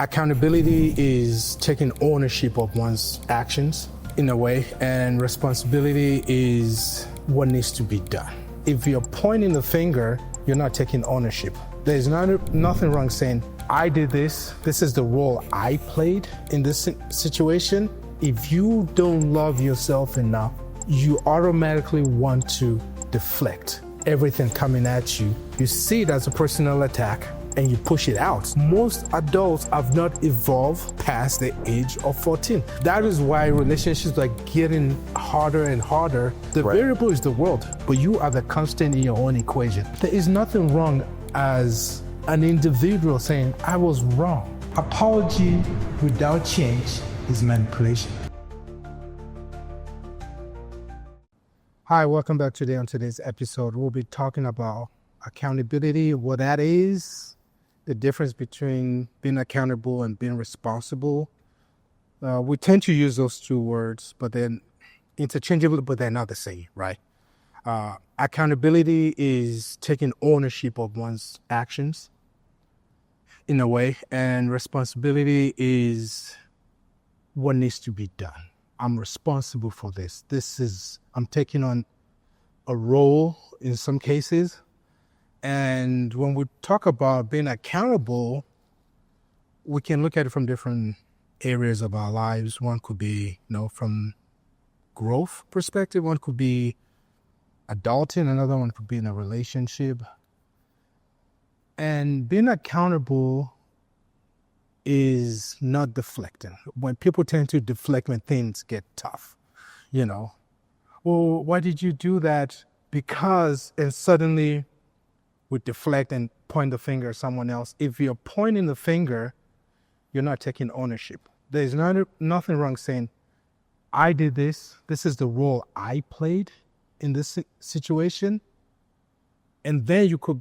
Accountability is taking ownership of one's actions in a way, and responsibility is what needs to be done. If you're pointing the finger, you're not taking ownership. There's nothing wrong saying, I did this is the role I played in this situation. If you don't love yourself enough, you automatically want to deflect everything coming at you. You see it as a personal attack and you push it out. Most adults have not evolved past the age of 14. That is why relationships are getting harder and harder. The variable is the world, but you are the constant in your own equation. There is nothing wrong as an individual saying, I was wrong. Apology without change is manipulation. Hi, welcome back today. On today's episode, we'll be talking about accountability, what that is, the difference between being accountable and being responsible. We tend to use those two words, but then interchangeably, but they're not the same, right? Accountability is taking ownership of one's actions in a way, and responsibility is what needs to be done. I'm responsible for this. I'm taking on a role in some cases. And when we talk about being accountable, we can look at it from different areas of our lives. One could be, from growth perspective. One could be adulting. Another one could be in a relationship. And being accountable is not deflecting. When people tend to deflect when things get tough, well, why did you do that? Because, and suddenly we deflect and point the finger at someone else. If you're pointing the finger, you're not taking ownership. There's nothing wrong saying, I did this is the role I played in this situation. And then you could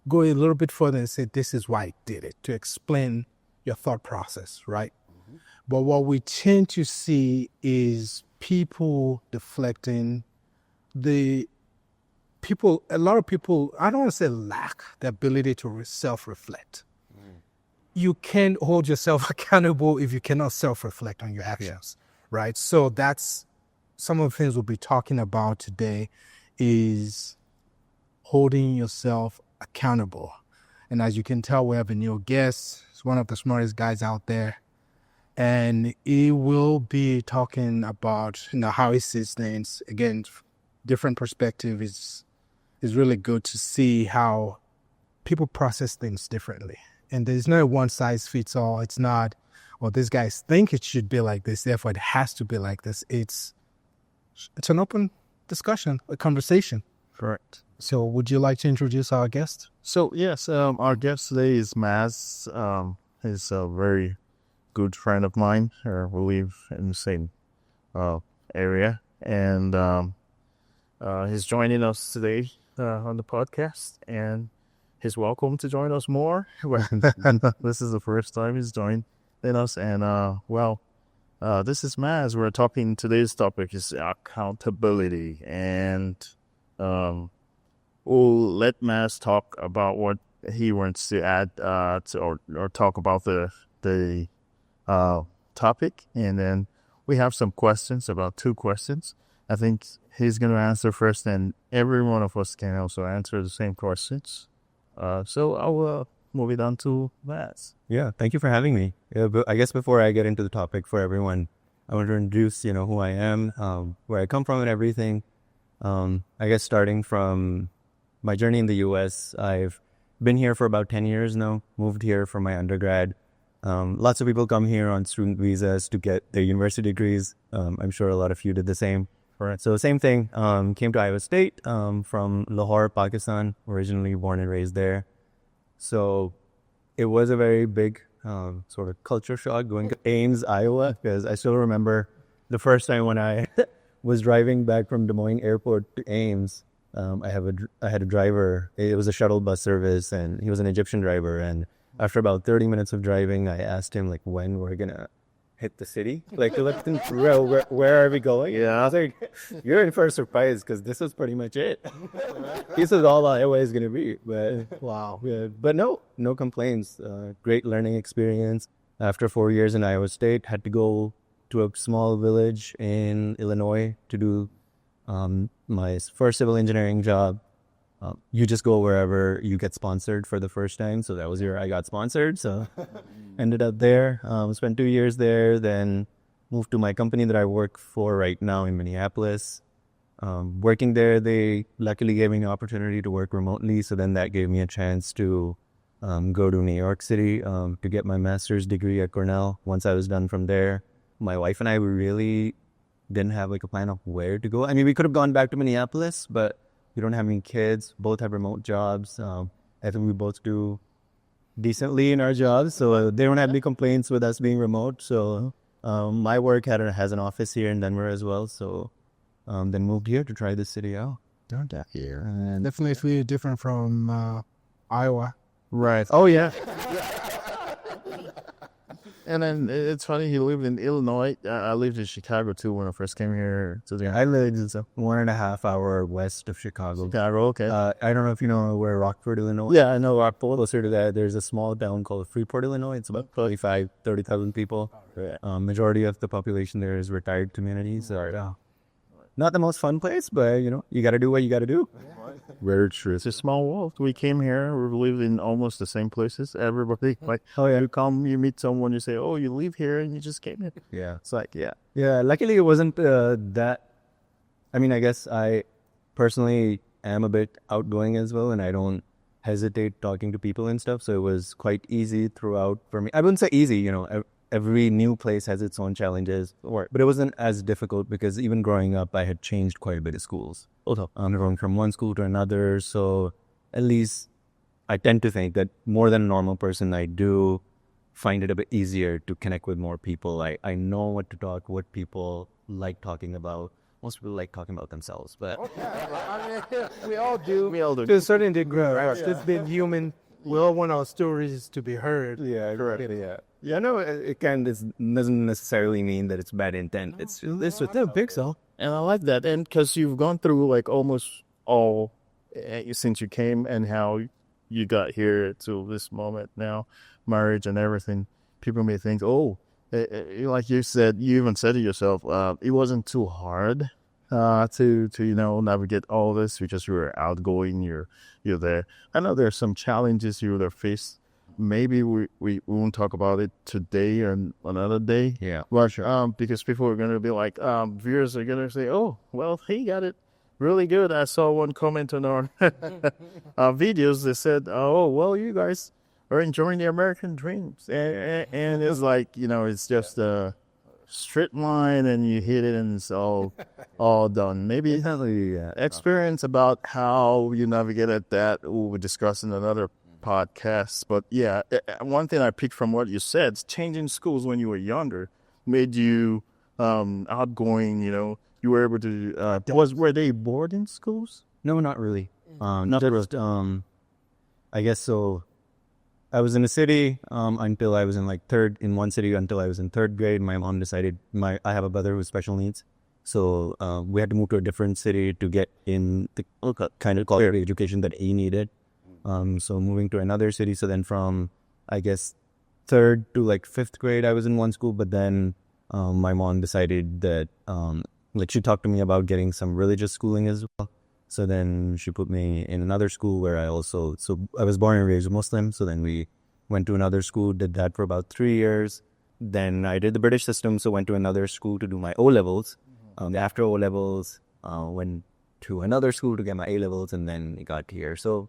go a little bit further and say, this is why I did it, to explain your thought process, right? Mm-hmm. But what we tend to see is people deflecting. A lot of people, I don't want to say lack the ability to self-reflect. Mm. You can't hold yourself accountable if you cannot self-reflect on your actions, right? So that's some of the things we'll be talking about today is holding yourself accountable. And as you can tell, we have a new guest. He's one of the smartest guys out there. And he will be talking about how he sees things. Again, different perspective is really good to see how people process things differently. And there's no one size fits all. It's not, these guys think it should be like this, therefore it has to be like this. It's an open discussion, a conversation. Correct. So would you like to introduce our guest? So yes, our guest today is Maz. He's a very good friend of mine. We live in the same area. And he's joining us today on the podcast. And he's welcome to join us more. This is the first time he's joining us. And this is Maz. Today's topic is accountability. And we'll let Maz talk about what he wants to add or talk about the topic. And then we have some questions, about 2 questions. I think he's going to answer first, and every one of us can also answer the same questions. So I will move it on to Maz. Yeah, thank you for having me. But I guess before I get into the topic for everyone, I want to introduce, who I am, where I come from and everything. I guess starting from my journey in the U.S., I've been here for about 10 years now, moved here for my undergrad. Lots of people come here on student visas to get their university degrees. I'm sure a lot of you did the same. Correct. So same thing, came to Iowa State from Lahore, Pakistan, originally born and raised there. So it was a very big sort of culture shock going to Ames, Iowa, because I still remember the first time when I was driving back from Des Moines Airport to Ames. I had a driver. It was a shuttle bus service, and he was an Egyptian driver. And after about 30 minutes of driving, I asked him when we're gonna hit the city. Where are we going? Yeah, I was like, you're in for a surprise because this is pretty much it. This is all Iowa is gonna be. But wow, yeah. But no complaints. Great learning experience. After 4 years in Iowa State, had to go to a small village in Illinois to do my first civil engineering job. You just go wherever you get sponsored for the first time. So that was where I got sponsored. So ended up there, spent 2 years there, then moved to my company that I work for right now in Minneapolis. Working there, they luckily gave me an opportunity to work remotely. So then that gave me a chance to go to New York City to get my master's degree at Cornell. Once I was done from there, my wife and I, we really didn't have like a plan of where to go. I mean, we could have gone back to Minneapolis, but we don't have any kids. Both have remote jobs. I think we both do decently in our jobs, so they don't have any complaints with us being remote. So my work has an office here in Denver as well. So then moved here to try this city out. Darn that here. And definitely different from Iowa. Right. Oh, yeah. And then it's funny, he lived in Illinois. I lived in Chicago, too, when I first came here. I lived in 1.5 hour west of Chicago. Chicago, okay. I don't know if you know where Rockford, Illinois. Yeah, I know Rockford. Closer to that, there's a small town called Freeport, Illinois. It's about 30,000 people. Right. Majority of the population there is retired communities. So, not the most fun place, but you got to do what you got to do. Very true. It's a small world. We came here. We lived in almost the same places. Everybody, like, you come, you meet someone, you say, oh, you live here, and you just came here. Yeah. It's like, yeah. Yeah, luckily it wasn't that. I mean, I guess I personally am a bit outgoing as well, and I don't hesitate talking to people and stuff. So it was quite easy throughout for me. I wouldn't say easy, every new place has its own challenges, but it wasn't as difficult because even growing up, I had changed quite a bit of schools. Going from one school to another. So at least I tend to think that more than a normal person, I do find it a bit easier to connect with more people. I know what people like talking about. Most people like talking about themselves, but We all do. We all do. To a certain degree, right? It's been human. We all want our stories to be heard. yeah, correct. Yeah, no, it doesn't necessarily mean that it's bad intent. It's with them, Pixel. And I like that. And because you've gone through like almost all since you came and how you got here to this moment now, marriage and everything, people may think, oh, like you said, you even said it yourself, it wasn't too hard to navigate all this because you were outgoing, you're there. I know there's some challenges you would have faced. Maybe we won't talk about it today or another day. Yeah, but sure. Because people are going to be like, viewers are going to say, oh, well, he got it really good. I saw one comment on our videos that said, oh, well, you guys are enjoying the American dreams. And it's like, it's just a straight line and you hit it and it's all done. Maybe experience about how you navigated that we'll discuss in another podcast. But yeah, one thing I picked from what you said, changing schools when you were younger made you outgoing. You were able to were they boarding schools? No, not really. Not just I guess so. I was in a city until I was in one city until I was in third grade. My mom decided I have a brother with special needs, so we had to move to a different city to get in the kind of quality education that he needed. So moving to another city. So then from, I guess, third to fifth grade, I was in one school. But then my mom decided that, she talked to me about getting some religious schooling as well. So then she put me in another school where I was born and raised Muslim. So then we went to another school, did that for about 3 years. Then I did the British system. So went to another school to do my O-levels. After O-levels, went to another school to get my A-levels and then got here. So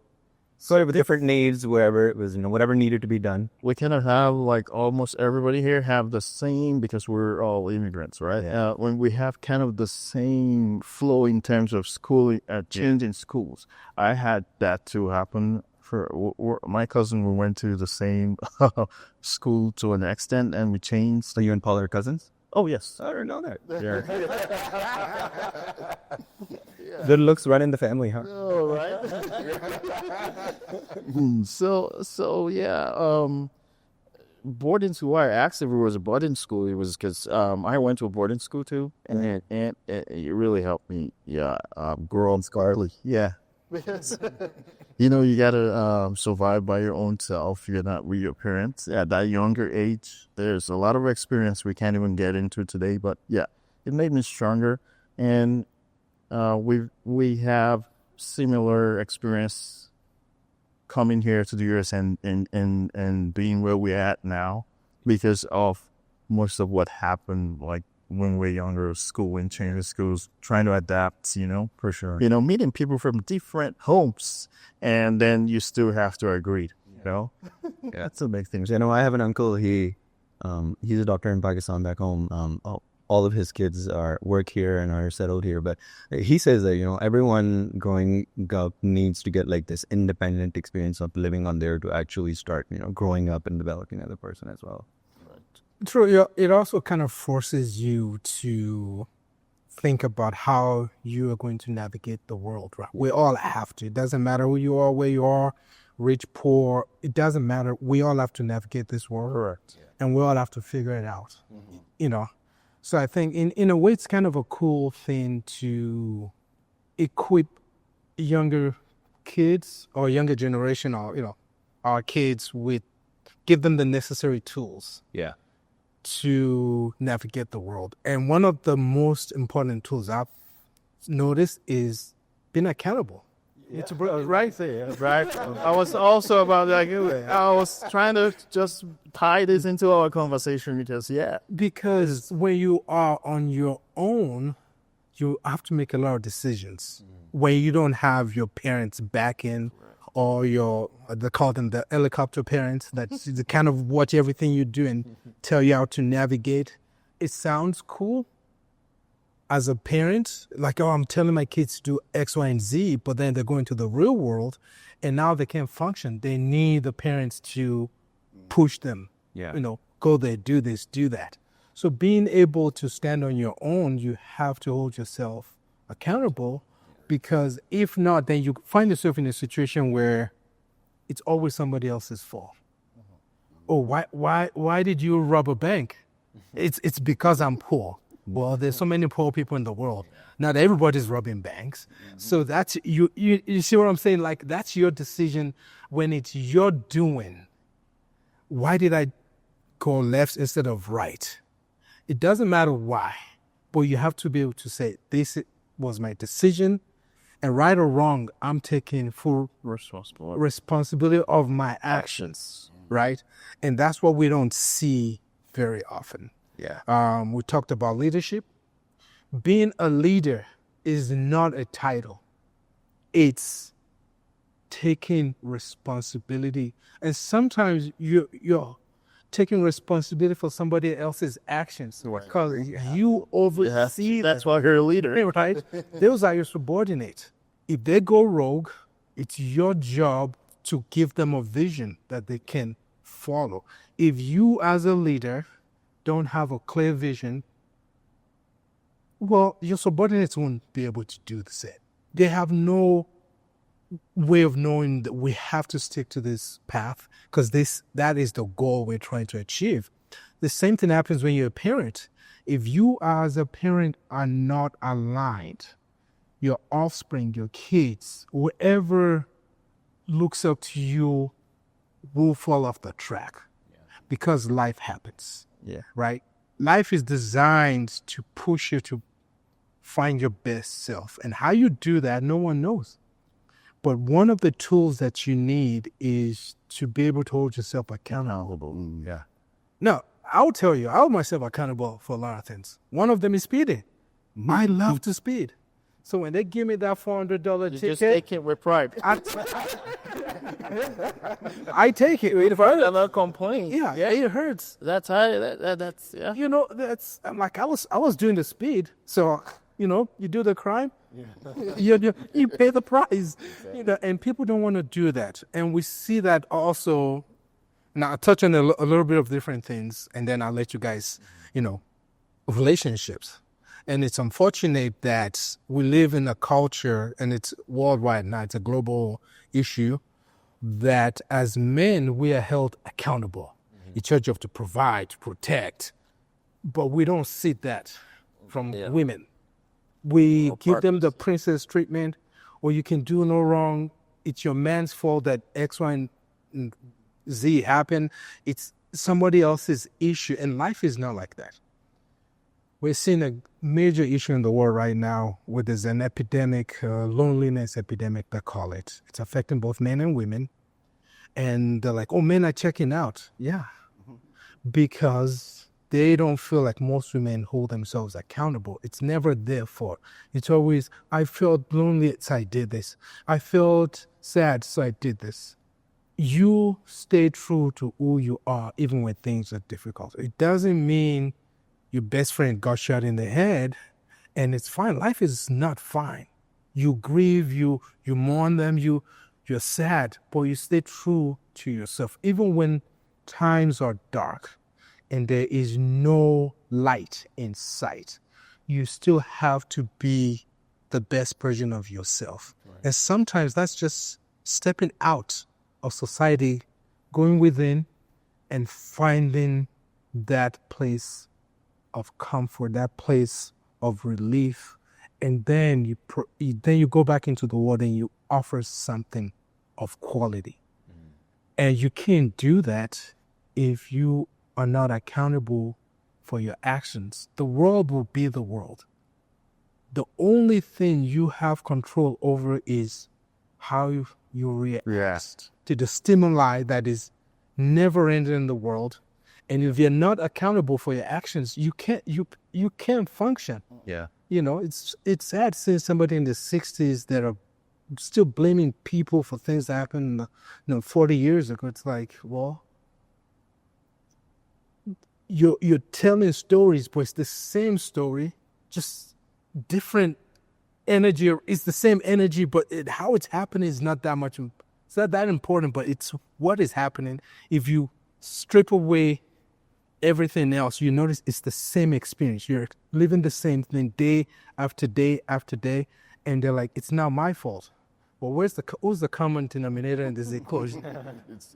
sort of different needs wherever it was, whatever needed to be done. We kind of have almost everybody here have the same, because we're all immigrants, right? Yeah. When we have kind of the same flow in terms of schooling, changing schools. I had that to happen for my cousin. We went to the same school to an extent and we changed. So you and Paul are cousins? Oh, yes. I didn't know that. Yeah. Good looks run in the family, huh? Oh, right. So yeah. Boarding school. I asked if it was a boarding school. It was because I went to a boarding school too, and it really helped me. Yeah, grow up. Scarlet. Yeah, Because you gotta survive by your own self. You're not with your parents at that younger age. There's a lot of experience we can't even get into today, but yeah, it made me stronger, and we have similar experience coming here to the US and being where we're at now because of most of what happened like when we're younger, school and changing schools, trying to adapt, For sure. meeting people from different homes, and then you still have to agree, Yeah, that's the big things. I have an uncle. He's a doctor in Pakistan back home. All of his kids work here and are settled here. But he says that everyone growing up needs to get like this independent experience of living on there to actually start growing up and developing as a person as well. True. Yeah, it also kind of forces you to think about how you are going to navigate the world, right? We all have to. It doesn't matter who you are, where you are, rich, poor. It doesn't matter. We all have to navigate this world. Correct. And we all have to figure it out, So I think in a way, it's kind of a cool thing to equip younger kids or younger generation or, our kids give them the necessary tools. Yeah. To navigate the world. And one of the most important tools I've noticed is being accountable. It's right there, right? I was also about like I was trying to just tie this into our conversation because when you are on your own, you have to make a lot of decisions where you don't have your parents backing or they call them the helicopter parents that kind of watch everything you do and tell you how to navigate. It sounds cool as a parent, like, I'm telling my kids to do X, Y, and Z, but then they're going to the real world and now they can't function. They need the parents to push them, go there, do this, do that. So being able to stand on your own, you have to hold yourself accountable. Because if not, then you find yourself in a situation where it's always somebody else's fault. Oh, why did you rob a bank? It's because I'm poor. Well, there's so many poor people in the world. Not everybody's robbing banks. So that's you see what I'm saying? Like, that's your decision when it's your doing. Why did I go left instead of right? It doesn't matter why, but you have to be able to say, this was my decision. And right or wrong, I'm taking full responsibility of my actions, right? And that's what we don't see very often. Yeah. We talked about leadership. Being a leader is not a title. It's taking responsibility. And sometimes you're taking responsibility for somebody else's actions because you oversee. That's why you're a leader, right? Those are your subordinates. If they go rogue, it's your job to give them a vision that they can follow. If you, as a leader, don't have a clear vision, well, your subordinates won't be able to do the same. They have no way of knowing that we have to stick to this path because that is the goal we're trying to achieve. The same thing happens when you're a parent. If you as a parent are not aligned, your offspring, your kids, whoever looks up to you will fall off the track because life happens. Yeah. Right? Life is designed to push you to find your best self. And how you do that, no one knows. But one of the tools that you need is to be able to hold yourself accountable. Yeah. No, I'll tell you, I hold myself accountable for a lot of things. One of them is speeding. I love to speed. So when they give me that $400 ticket, just take it with pride. I take it. If I never complain. Yeah, it hurts. That's how. That's yeah. I'm like I was doing the speed. So you do the crime. Yeah. You pay the price. Exactly. And people don't want to do that. And we see that also. Now I'll touch on a little bit of different things, and then I'll let you guys, relationships. And it's unfortunate that we live in a culture, and it's worldwide now, it's a global issue, that as men, we are held accountable. In charge of to provide, to protect. But we don't see that from women. We give them the princess treatment. or you can do no wrong. It's your man's fault that X, Y, and Z happened. It's somebody else's issue. And life is not like that. We're seeing a major issue in the world right now where there's an epidemic, loneliness epidemic, they call it. It's affecting both men and women. And they're like, oh, men are checking out. Yeah. Because they don't feel like most women hold themselves accountable. It's never their fault. It's always, I felt lonely, so I did this. I felt sad, so I did this. You stay true to who you are, even when things are difficult. It doesn't mean your best friend got shot in the head and it's fine. Life is not fine. You grieve, you mourn them, you're sad, but you stay true to yourself. Even when times are dark and there is no light in sight, you still have to be the best version of yourself. Right. And sometimes that's just stepping out of society, going within and finding that place of comfort, that place of relief, and then you go back into the world and you offer something of quality. And you can't do that if you are not accountable for your actions. The world will be the world. The only thing you have control over is how you react to the stimuli that is never ending in the world. And if you're not accountable for your actions, you can't function. Yeah. You know, it's sad seeing somebody in the 60s that are still blaming people for things that happened 40 years ago. It's like, well, you're telling stories, but it's the same story, just different energy. It's the same energy, but how it's happening is not that much. It's not that important, but it's what is happening. If you strip away everything else, you notice it's the same experience. You're living the same thing day after day after day, and they're like, it's not my fault. Well, who's the common denominator in this equation?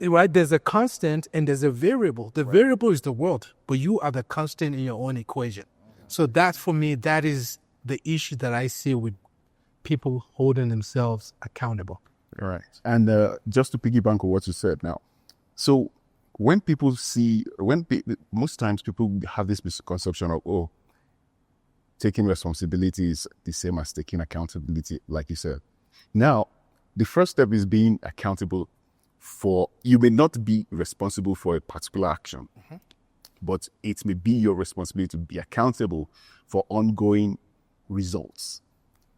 Right? There's a constant and there's a variable. The variable is the world, but you are the constant in your own equation. So that, for me, that is the issue that I see with people holding themselves accountable. Right. And just to piggyback on what you said now. So when people most times people have this misconception of, oh, taking responsibility is the same as taking accountability, like you said. Now, the first step is being accountable for, you may not be responsible for a particular action, but it may be your responsibility to be accountable for ongoing results.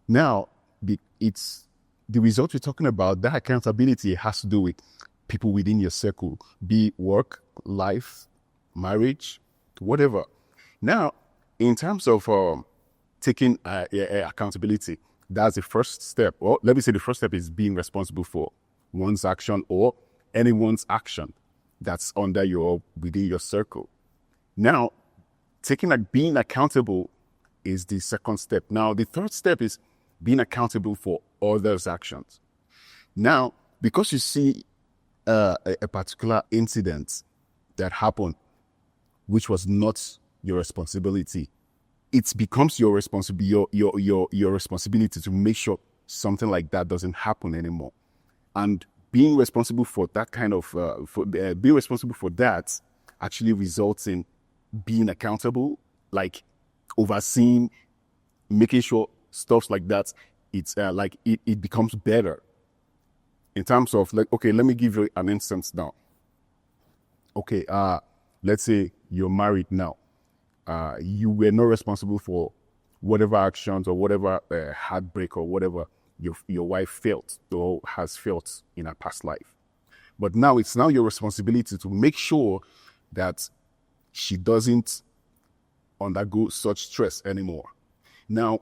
Now, it's the result we're talking about, that accountability has to do with people within your circle, be it work, life, marriage, whatever. Now, in terms of taking accountability, that's the first step. Or let me say the first step is being responsible for one's action or anyone's action that's within your circle. Now, being accountable is the second step. Now, the third step is being accountable for others' actions. Now, because you see a particular incident that happened, which was not your responsibility, it becomes your responsibility to make sure something like that doesn't happen anymore. And being responsible for that being responsible for that actually results in being accountable, like overseeing, making sure stuff like that, it becomes better. In terms of, like, okay, let me give you an instance now. Okay, let's say you're married now. You were not responsible for whatever actions or whatever heartbreak or whatever your wife felt or has felt in her past life. But now it's your responsibility to make sure that she doesn't undergo such stress anymore. Now,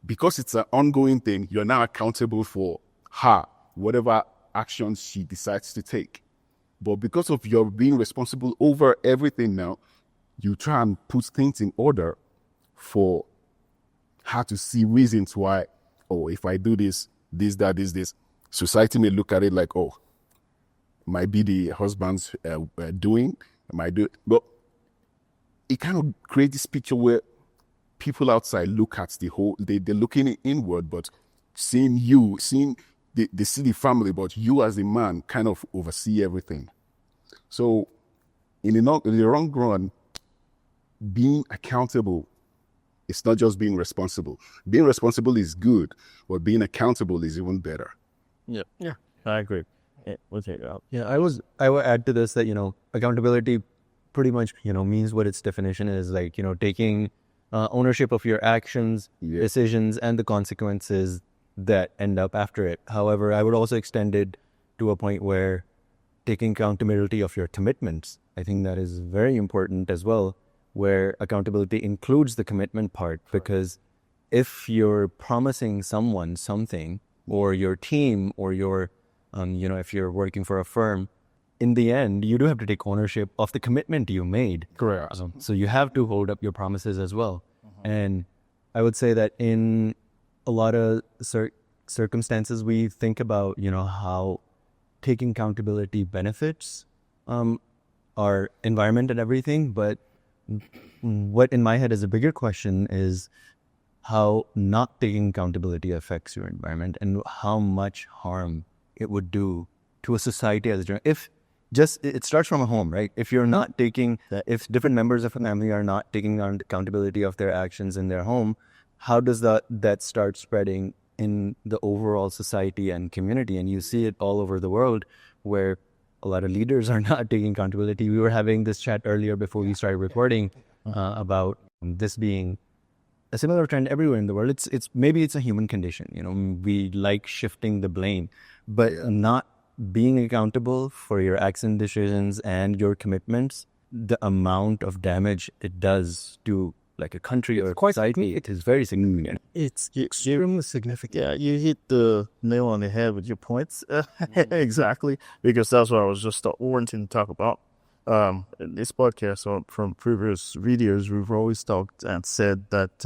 because it's an ongoing thing, you're now accountable for her, whatever actions she decides to take. But because of your being responsible over everything now, you try and put things in order for her to see reasons why, oh, if I do this, that, this. Society may look at it like, oh, might be the husband's doing, might do it. But it kind of creates this picture where people outside look at the whole, they're looking inward, but seeing they see the family, but you as the man kind of oversee everything. So in the long run, being accountable, it's not just being responsible. Being responsible is good, but being accountable is even better. Yeah. Yeah. I agree. We'll take it out. Yeah, I would add to this that, accountability pretty much, means what its definition is, like, taking ownership of your actions, decisions, and the consequences that end up after it. However, I would also extend it to a point where taking accountability of your commitments. I think that is very important as well, where accountability includes the commitment part, because if you're promising someone something, or your team, or your if you're working for a firm, in the end, you do have to take ownership of the commitment you made. Correct. So you have to hold up your promises as well. And I would say that in a lot of circumstances, we think about, how taking accountability benefits our environment and everything. But what in my head is a bigger question is how not taking accountability affects your environment and how much harm it would do to a society as a general. If it starts from a home, right? If you're not taking, if different members of a family are not taking on accountability of their actions in their home, how does that start spreading in the overall society and community? And you see it all over the world where a lot of leaders are not taking accountability. We were having this chat earlier before we started recording about this being a similar trend everywhere in the world. Maybe it's a human condition. We like shifting the blame, but not being accountable for your acts and decisions and your commitments, the amount of damage it does to like a country or society, it is very significant. It's extremely significant. Yeah, you hit the nail on the head with your points. Exactly, because that's what I was just wanting to talk about. In this podcast or from previous videos, we've always talked and said that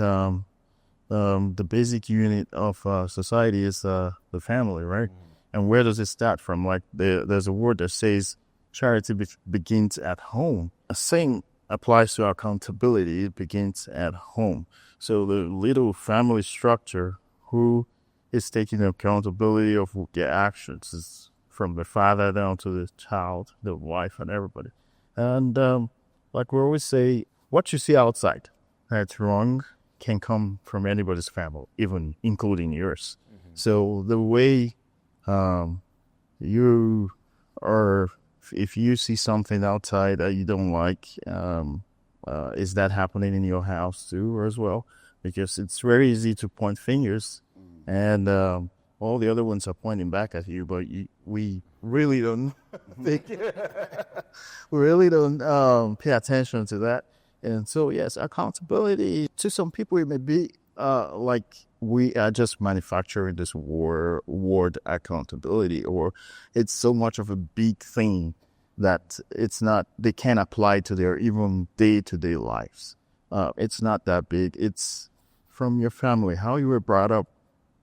the basic unit of society is the family, right? And where does it start from? Like there's a word that says charity begins at home. The same applies to accountability. It begins at home. So the little family structure, who is taking accountability of their actions, is from the father down to the child, the wife, and everybody. And like we always say, what you see outside that's wrong can come from anybody's family, even including yours. So the way you are, if you see something outside that you don't like, is that happening in your house too, or as well? Because it's very easy to point fingers, and all the other ones are pointing back at you, but we really don't think, we really don't pay attention to that. And so, yes, accountability, to some people, it may be like we are just manufacturing this word accountability, or it's so much of a big thing that they can't apply to their even day-to-day lives. It's not that big. It's from your family, how you were brought up.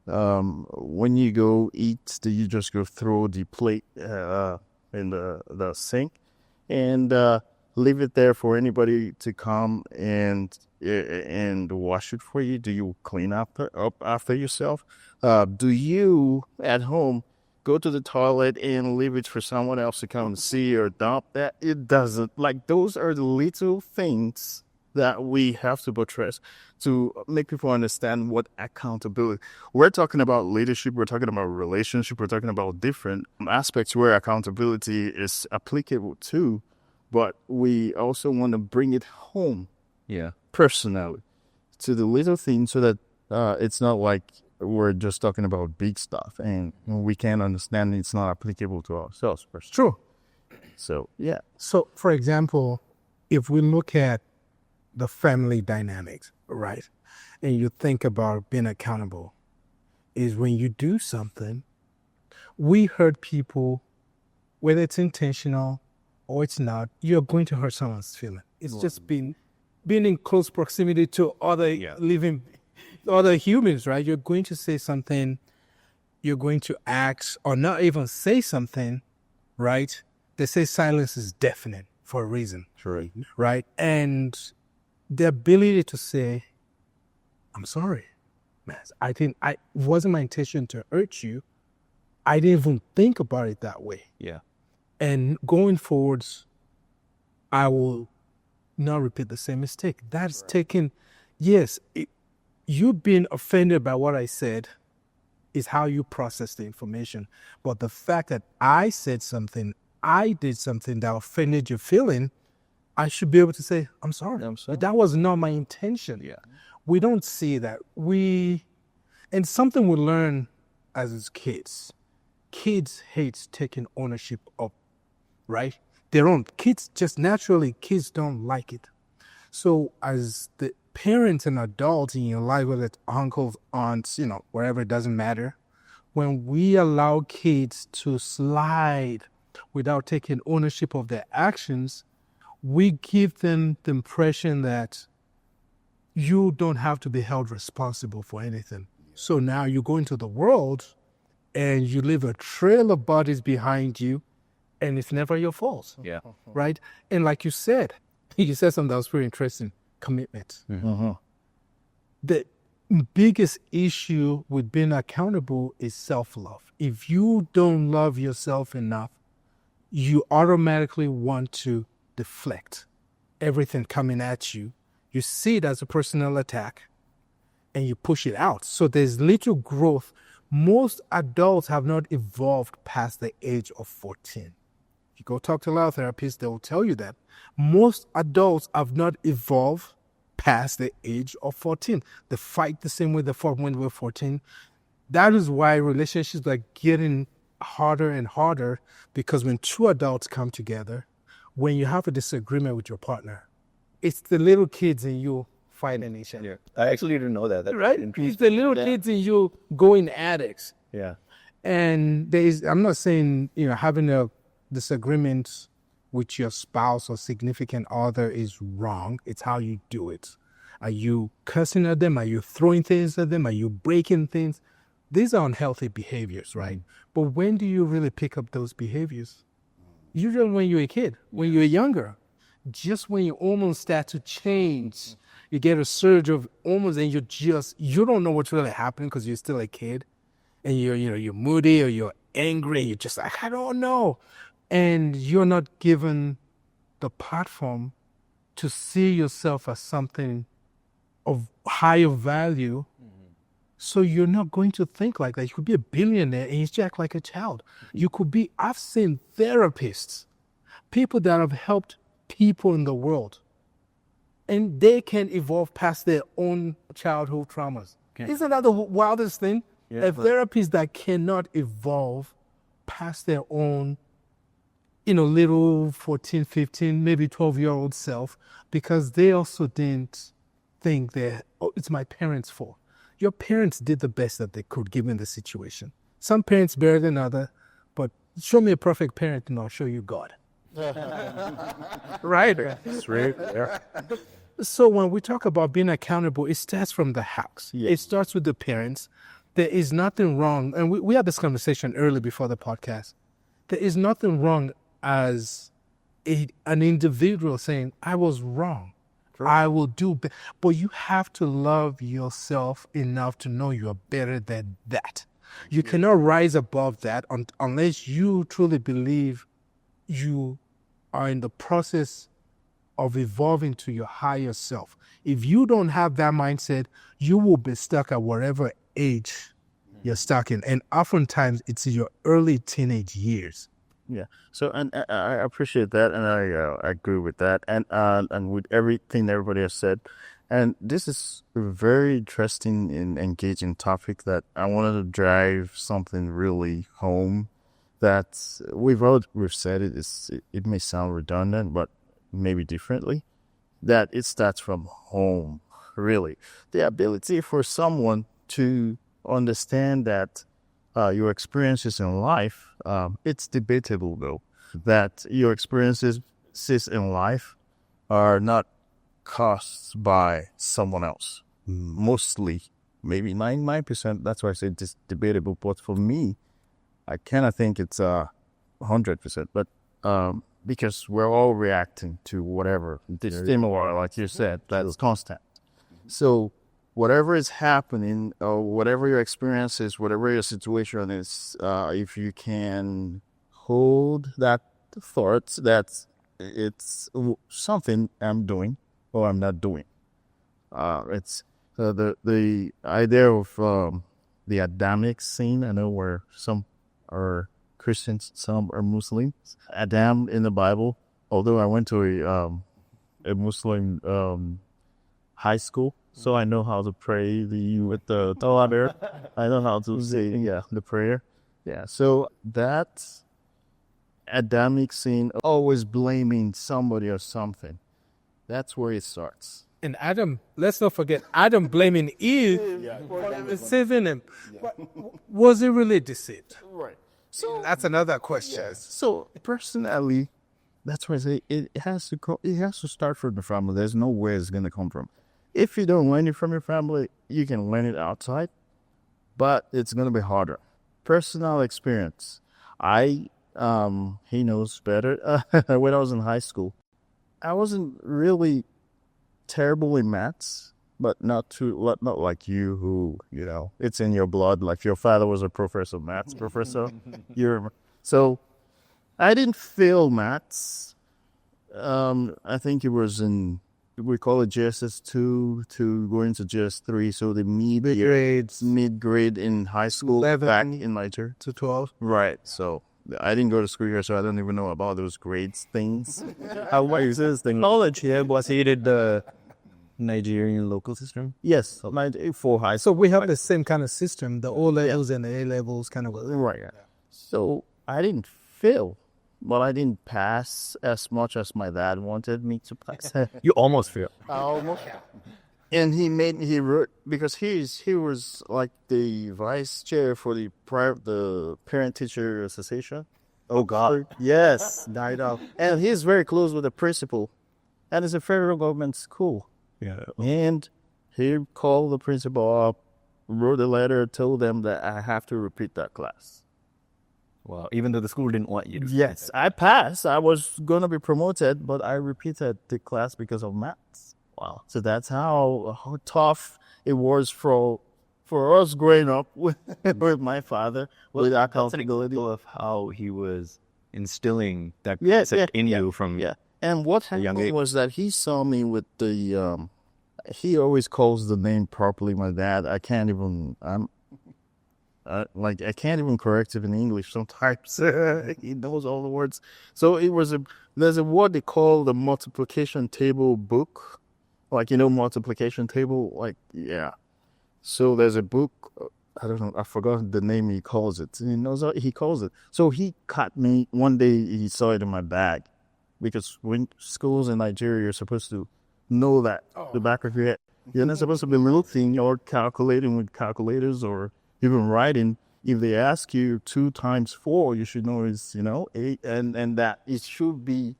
When you go eat, do you just go throw the plate in the sink and leave it there for anybody to come and wash it for you? Do you clean up after yourself? Do you at home go to the toilet and leave it for someone else to come and see or dump that? It doesn't. Like, those are the little things that we have to buttress to make people understand what accountability. We're talking about leadership, we're talking about relationship, we're talking about different aspects where accountability is applicable to, but we also want to bring it home, personally, to the little things, so that it's not like we're just talking about big stuff and we can't understand it's not applicable to ourselves personally. True. So, yeah. So, for example, if we look at the family dynamics, right, and you think about being accountable, is when you do something, we hurt people, whether it's intentional or it's not, you're going to hurt someone's feeling. It's just being in close proximity to other living, other humans, right? You're going to say something, you're going to act, or not even say something, right? They say silence is deafening for a reason. True. Right? And the ability to say, I'm sorry, man, I think it wasn't my intention to hurt you. I didn't even think about it that way. Yeah. And going forwards, I will not repeat the same mistake. That's taking, yes, you being offended by what I said is how you process the information. But the fact that I said something, I did something that offended your feeling, I should be able to say, I'm sorry. I'm sorry. That was not my intention. Yeah. We don't see that. And something we learn as kids. Kids hate taking ownership of, right? Their own. Kids kids don't like it. So as the parents and adults in your life, whether it's uncles, aunts, wherever, it doesn't matter. When we allow kids to slide without taking ownership of their actions, we give them the impression that you don't have to be held responsible for anything. So now you go into the world and you leave a trail of bodies behind you, and it's never your fault. Yeah. Right? And like you said something that was very interesting, commitment. The biggest issue with being accountable is self-love. If you don't love yourself enough, you automatically want to deflect everything coming at you. You see it as a personal attack and you push it out. So there's little growth. Most adults have not evolved past the age of 14. If you go talk to a lot of therapists, they will tell you that. Most adults have not evolved past the age of 14. They fight the same way they fought when they were 14. That is why relationships are getting harder and harder, because when two adults come together, when you have a disagreement with your partner, it's the little kids in you fighting each other. Yeah. I actually didn't know that. That's Right? It's the little kids in you going addicts. Yeah. And I'm not saying, having a disagreement with your spouse or significant other is wrong. It's how you do it. Are you cursing at them? Are you throwing things at them? Are you breaking things? These are unhealthy behaviors, right? But when do you really pick up those behaviors? Usually when you're a kid, when you're younger. Just when your hormones start to change, you get a surge of hormones and you don't know what's really happening because you're still a kid. And you're moody or you're angry. You're just like, I don't know. And you're not given the platform to see yourself as something of higher value. So you're not going to think like that. You could be a billionaire and you act like a child. I've seen therapists, people that have helped people in the world, and they can evolve past their own childhood traumas. Okay. Isn't that the wildest thing? Yeah, therapists that cannot evolve past their own, little 14, 15, maybe 12-year-old self, because they also didn't think that, it's my parents' fault. Your parents did the best that they could given the situation. Some parents better than others, but show me a perfect parent and I'll show you God. Right? That's right. Yeah. So when we talk about being accountable, it starts from the house. Yeah. It starts with the parents. There is nothing wrong, and we had this conversation early before the podcast. There is nothing wrong as an individual saying, I was wrong. Sure. I will do better. But you have to love yourself enough to know you are better than that. You cannot rise above that unless you truly believe you are in the process of evolving to your higher self. If you don't have that mindset, you will be stuck at whatever age you're stuck in. And oftentimes it's in your early teenage years. Yeah. So, and I appreciate that, and I agree with that, and with everything everybody has said. And this is a very interesting and engaging topic that I wanted to drive something really home. That we've said it. It may sound redundant, but maybe differently. That it starts from home. Really, the ability for someone to understand that your experiences in life, it's debatable though, that your experiences in life are not caused by someone else. Mostly, maybe 99%, that's why I say it's debatable. But for me, I kind of think it's 100%. But because we're all reacting to whatever, the stimuli, like you said, that's constant. So whatever is happening or whatever your experience is, whatever your situation is, if you can hold that thought that it's something I'm doing or I'm not doing. It's the idea of the Adamic scene. I know where some are Christians, some are Muslims. Adam in the Bible, although I went to a Muslim high school, so I know how to pray with the Torah there. I know how to say the prayer. Yeah, so that Adamic scene, always blaming somebody or something. That's where it starts. And Adam, let's not forget, Adam blaming Eve for deceiving him. But was it really deceit? Right. So That's another question. yes. So personally, that's why I say it has to start from the family. There's no way it's gonna come from. If you don't learn it from your family, you can learn it outside, but it's gonna be harder. Personal experience. He knows better. When I was in high school, I wasn't really terrible in maths, but not like you, who it's in your blood. Like your father was a professor, maths professor. So I didn't fail maths. I think it was we call it JSS2 to going to JS3. So the mid grade in high school, 11 back in Nigeria. to 12. Right. So I didn't go to school here, so I don't even know about those grades things. How is this thing? Knowledge, yeah, was he did the Nigerian local system? Yes, for high So school. we have the same kind of system, the O levels and the A levels kind of. Right. So I didn't fail, but I didn't pass as much as my dad wanted me to pass. You almost failed. Almost. And he wrote, because he was like the vice chair for the parent teacher association. Oh God. Yes, died off. And he's very close with the principal, and it's a federal government school. Yeah. And he called the principal up, wrote a letter, told them that I have to repeat that class. Wow. Even though the school didn't want you to. Yes, I passed. I was going to be promoted, but I repeated the class because of maths. Wow. So that's how tough it was for us growing up with my father, with That's an accountability. example of how he was instilling that Yes, concept in you from Yeah. And what a young happened age. was that he saw me with the, he always calls the name properly, my dad. I can't even correct it in English sometimes. He knows all the words. So there's a word they call the multiplication table book. Like, multiplication table, So there's a book, I don't know, I forgot the name he calls it. He knows how he calls it. So he caught me, one day he saw it in my bag. Because when schools in Nigeria, you're supposed to know that, the back of your head. You're not supposed to be little thing or calculating with calculators or even writing. If they ask you 2 times 4, you should know it's, 8, and that it should be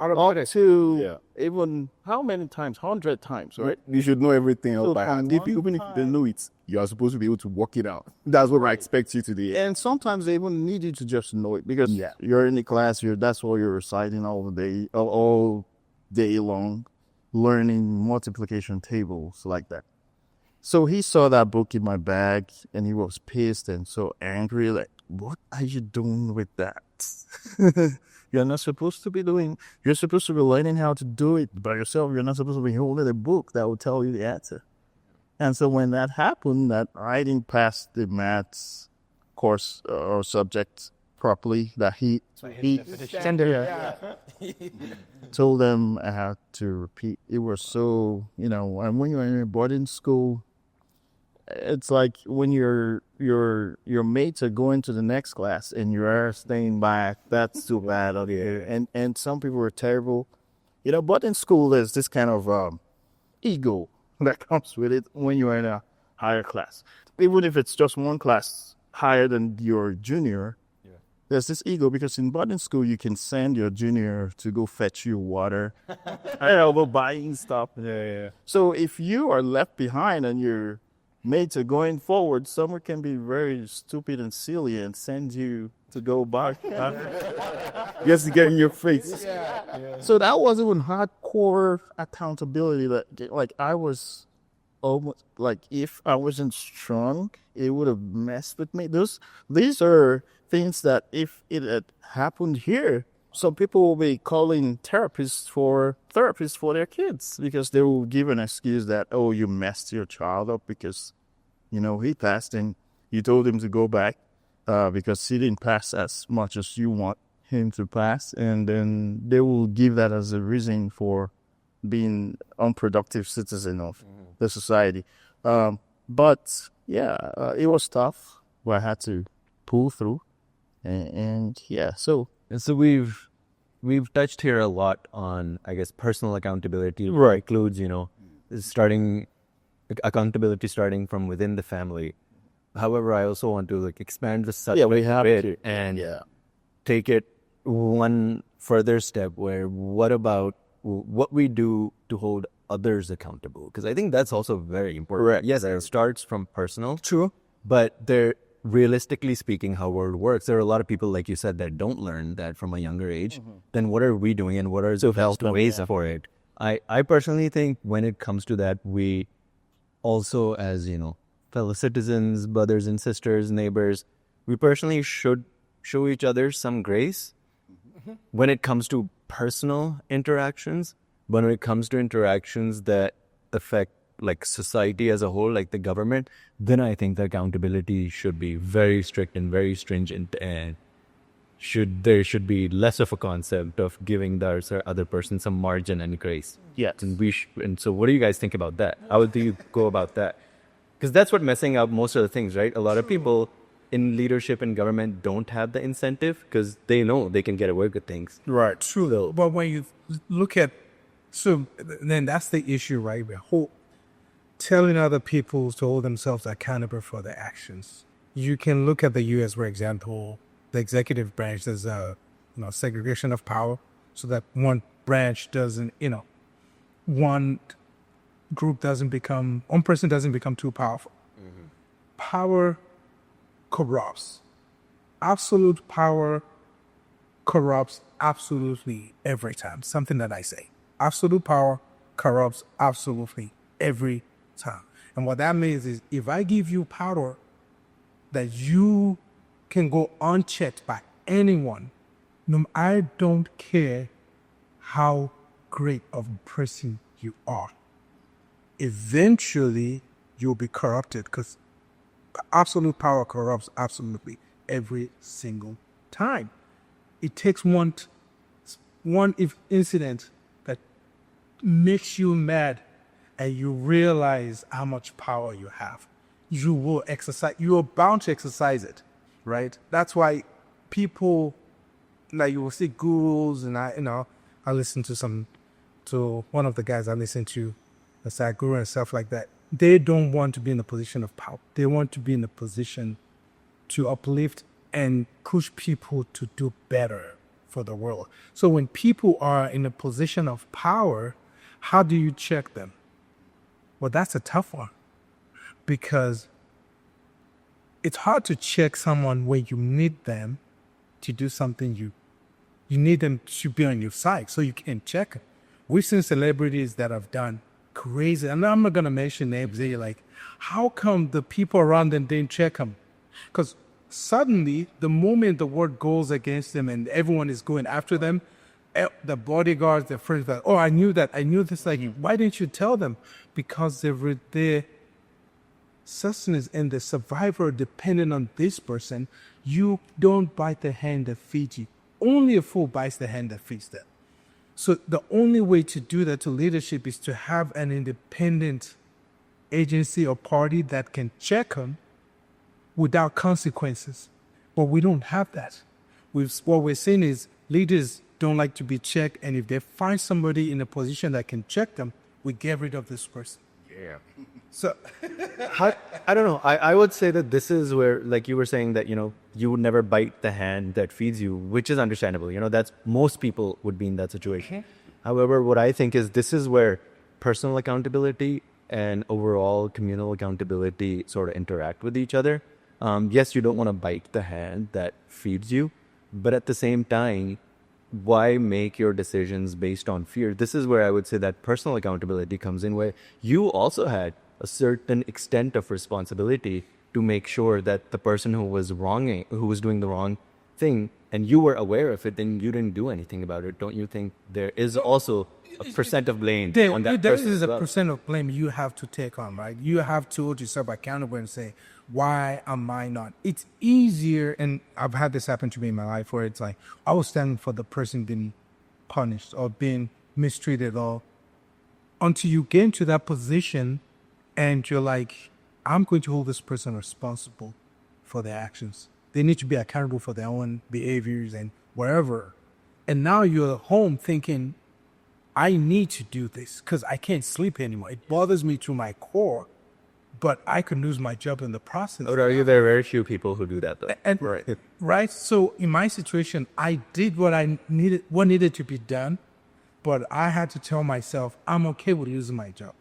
up to even how many times? 100 times, right? You should know everything else So by hand. from Even if one you don't know it, you are supposed to be able to work it out. That's what I expect you to do. And sometimes they even need you to just know it because Yeah. you're in the class, that's all you're reciting all day long, learning multiplication tables like that. So he saw that book in my bag and he was pissed and so angry, like, what are you doing with that? You're not supposed to be you're supposed to be learning how to do it by yourself. You're not supposed to be holding a book that will tell you the answer. And so when that happened, that I didn't pass the maths course or subject properly, that he told them I had to repeat. It was so, and when you're in a boarding school, it's like when your mates are going to the next class and you are staying back. That's too bad. Okay, and some people are terrible, But in school, there's this kind of ego that comes with it when you are in a higher class, even if it's just one class higher than your junior. There's this ego because in boarding school you can send your junior to go fetch you water, go buying stuff. Yeah. So if you are left behind and your mates are going forward, someone can be very stupid and silly and send you to go back just to get in your face. So that was even hardcore accountability. That like I was almost like if I wasn't strong, it would have messed with me. These are things that if it had happened here, some people will be calling therapists for their kids because they will give an excuse that, oh, you messed your child up because he passed and you told him to go back because he didn't pass as much as you want him to pass, and then they will give that as a reason for being unproductive citizen of the society. But yeah, it was tough, but I had to pull through, and yeah, so And so we've touched here a lot on, I guess, personal accountability. Right. Includes, accountability starting from within the family. However, I also want to expand the subject we have a bit to. and Yeah. take it one further step where what about what we do to hold others accountable? Because I think that's also very important. Correct. Yes, it starts from personal. True. But realistically speaking, how world works, there are a lot of people, like you said, that don't learn that from a younger age. Then what are we doing and what are the best ways for it? I personally think when it comes to that, we also, as fellow citizens, brothers and sisters, neighbors, we personally should show each other some grace when it comes to personal interactions, but when it comes to interactions that affect like society as a whole, like the government, then I think the accountability should be very strict and very stringent, and there should be less of a concept of giving the other person some margin and grace. Yes. And so what do you guys think about that? How do you go about that? Because that's what messing up most of the things, right? A lot of people in leadership and government don't have the incentive because they know they can get away with things. Right. True, though. But when you look at, so then that's the issue, right? We're telling other people to hold themselves accountable for their actions. You can look at the U.S., for example, the executive branch. There's a segregation of power, so that one branch doesn't, one person doesn't become too powerful. Power corrupts. Absolute power corrupts absolutely every time. Something that I say. Absolute power corrupts absolutely every time. And what that means is if I give you power that you can go unchecked by anyone, I don't care how great of a person you are. Eventually, you'll be corrupted because absolute power corrupts absolutely every single time. It takes one incident that makes you mad and you realize how much power you have. You are bound to exercise it, right? That's why people, like you will see gurus, and I listen to one of the guys I listen to, a Sadhguru and stuff like that. They don't want to be in a position of power. They want to be in a position to uplift and push people to do better for the world. So when people are in a position of power, how do you check them? Well, that's a tough one because it's hard to check someone when you need them to do something you need them to be on your side so you can check them. We've seen celebrities that have done crazy, and I'm not going to mention names. They're like, how come the people around them didn't check them? Because suddenly, the moment the word goes against them and everyone is going after them, the bodyguards, their friends, like, oh, I knew this. Like, why didn't you tell them? Because their sustenance and the survivor dependent on this person. You don't bite the hand that feeds you. Only a fool bites the hand that feeds them. So the only way to do that to leadership is to have an independent agency or party that can check them without consequences. But we don't have that. What we're saying is leaders don't like to be checked, and if they find somebody in a position that can check them, we get rid of this person. Yeah. So I don't know. I would say that this is where, like you were saying, that you would never bite the hand that feeds you, which is understandable. That's most people would be in that situation. However, what I think is this is where personal accountability and overall communal accountability sort of interact with each other. Yes, you don't want to bite the hand that feeds you, but at the same time, why make your decisions based on fear? This is where I would say that personal accountability comes in, where you also had a certain extent of responsibility to make sure that the person who was doing the wrong thing, and you were aware of it, then you didn't do anything about it. Don't you think there is also a percent of blame on that There person is as a well? percent of blame you have to take on, right? You have to hold yourself accountable and say, why am I not? It's easier, and I've had this happen to me in my life where it's like, I was standing for the person being punished or being mistreated, or until you get into that position and you're like, I'm going to hold this person responsible for their actions. They need to be accountable for their own behaviors and wherever. And now you're at home thinking, I need to do this because I can't sleep anymore. It bothers me to my core, but I could lose my job in the process. I would argue there are very few people who do that, though. And right. So in my situation, I did what needed to be done, but I had to tell myself I'm okay with losing my job.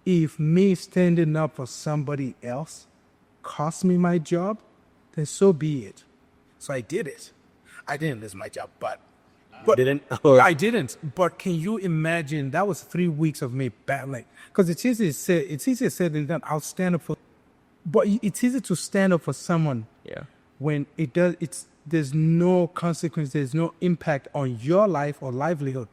If me standing up for somebody else cost me my job, then so be it. So I did it. I didn't lose my job, but Didn't? I didn't. But can you imagine? That was 3 weeks of me battling. Because it's easier said than done. I'll stand up for, but it's easy to stand up for someone Yeah. when there's no consequence, there's no impact on your life or livelihood.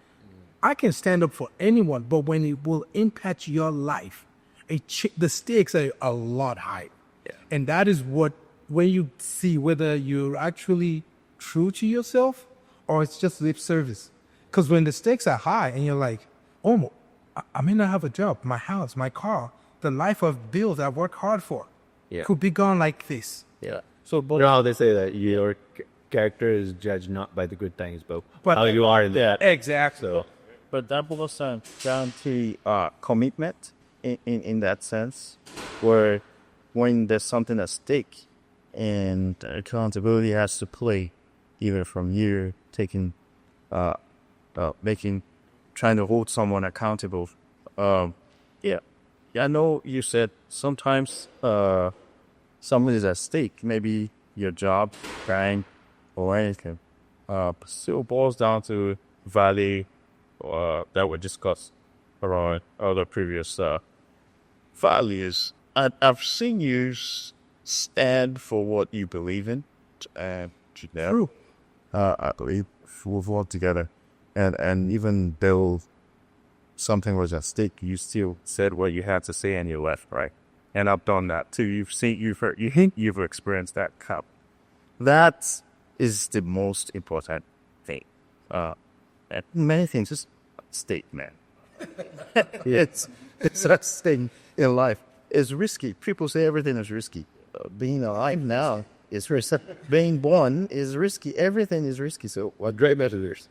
I can stand up for anyone, but when it will impact your life, the stakes are a lot higher. Yeah. And that is when you see whether you're actually true to yourself or it's just lip service. Because when the stakes are high and you're like, oh, I may not have a job, my house, my car, the life of bills I work hard for could be gone like this. Yeah. So, you know how they say that your character is judged not by the good things, but how you are in that. Exactly. So, But that boils down to commitment in that sense, where when there's something at stake and accountability has to play, even from you taking, trying to hold someone accountable. Yeah, I know you said sometimes something is at stake, maybe your job, crime, or anything. Still boils down to value that we discussed around other previous values. I've seen you stand for what you believe in, and True. I believe we've worked together, and even though something was at stake, you still said what you had to say and you left, right? And I've done that too. You've experienced that cup. That is the most important thing. And many things is stake, man. it's that thing in life. It's risky. People say everything is risky. Being alive now is risky. Being born is risky. Everything is risky. So what great metaphors.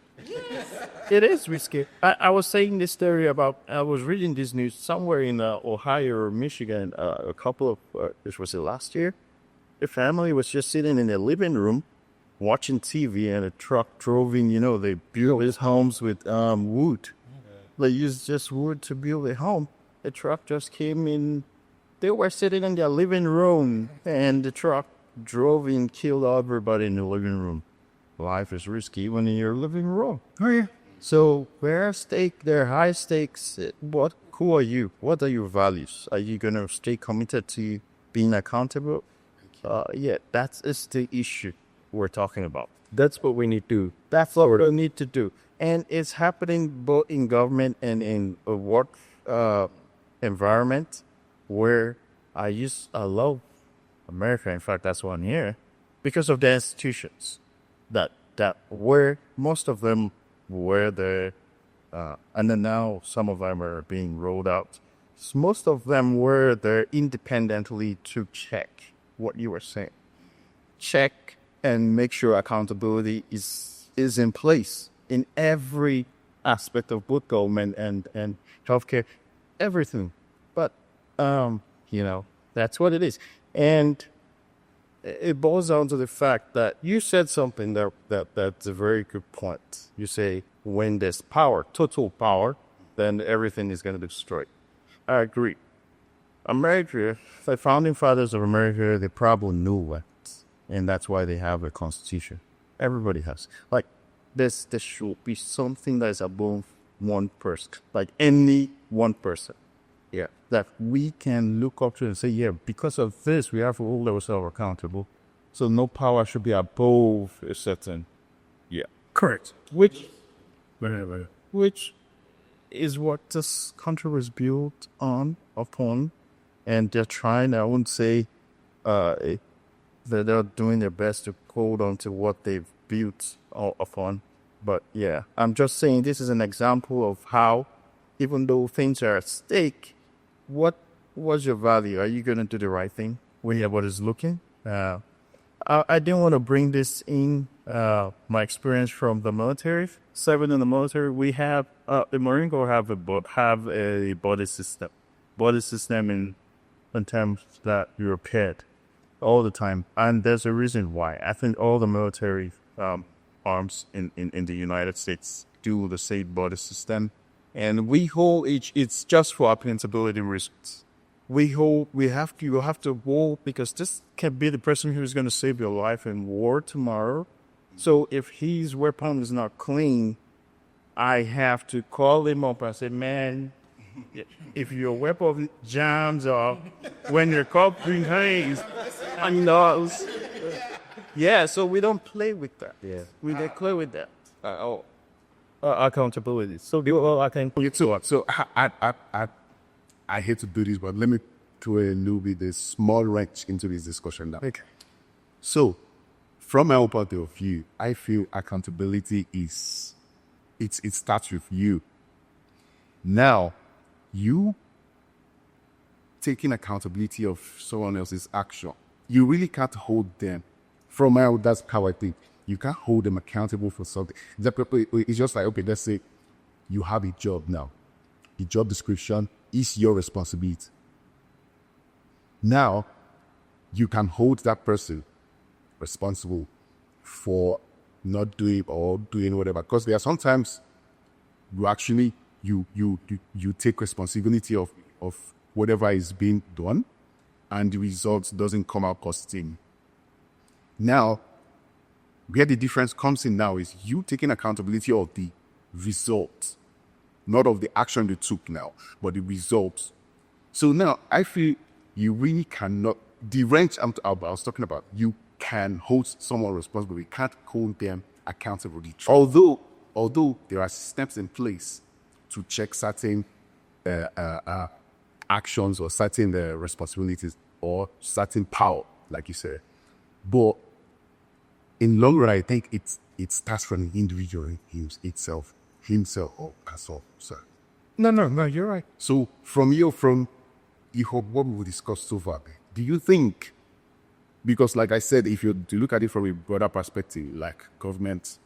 It is risky. I was saying this story about, I was reading this news somewhere in Ohio or Michigan a couple of, this was last year. The family was just sitting in their living room watching TV, and a truck drove in. They built these homes with wood. They used just wood to build a home. The truck just came in. They were sitting in their living room, and the truck drove in, killed everybody in the living room. Life is risky when in your living room. Oh, yeah. So there are high stakes. Who are you? What are your values? Are you going to stay committed to being accountable? Yeah, that is the issue we're talking about. that's what we need to. That's what we need to do. And it's happening both in government and in a work environment, where I love America. In fact, that's why I'm here, because of the institutions that where most of them were there, and then now some of them are being rolled out. So most of them were there independently to check what you were saying, check and make sure accountability is in place in every aspect of both government and healthcare, everything. But that's what it is. And it boils down to the fact that you said something that's a very good point. You say when there's power, total power, then everything is going to be destroyed. I agree. America, the founding fathers of America, they probably knew that, and that's why they have a constitution. Everybody has. Like, there should be something that is above one person, like any one person. Yeah. That we can look up to and say, yeah, because of this, we have to hold ourselves accountable. So no power should be above a certain. Yeah. Correct. Which Whatever. which is what this country was built upon, and they're trying. I wouldn't say that they're doing their best to hold on to what they've built upon, but yeah, I'm just saying this is an example of how, even though things are at stake, what was your value? Are you going to do the right thing when everybody's looking? I didn't want to bring this in, my experience from the military. Serving in the military, we have the Marine Corps have a body system. Body system in terms that you repaired all the time, and there's a reason why. I think all the military arms in the United States do the same body system, and we hold it's just for accountability reasons. You have to hold, because this can be the person who's going to save your life in war tomorrow. So if his weapon is not clean, I have to call him up and say, man, if your weapon jams or when your cup brings haze, I'm lost. Yeah, so we don't play with that. Yeah. We don't play with that. Accountability. So I can. So I hate to do this, but let me throw a little bit a small wrench into this discussion now. Okay. So, from my own point of view, I feel accountability is it starts with you. Now, you taking accountability of someone else's action, you really can't hold them. That's how I think. You can't hold them accountable for something. It's just like, okay, let's say you have a job now. The job description is your responsibility. Now, you can hold that person responsible for not doing or doing whatever. Because there are sometimes you actually you take responsibility of whatever is being done, and the results doesn't come out positive. Now, where the difference comes in now is you taking accountability of the results, not of the action you took now, but the results. So now I feel you really cannot, the wrench I was talking about, you can hold someone responsible. You can't hold them accountable. Although there are systems in place to check certain actions or certain responsibilities or certain power, like you said. But in long run, I think it starts from the individual himself or herself. Sorry. No, you're right. So from what we discussed so far, do you think, because like I said, if you look at it from a broader perspective, like government